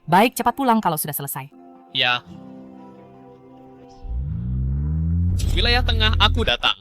Baik, cepat pulang kalau sudah selesai. Ya. Wilayah tengah, aku datang.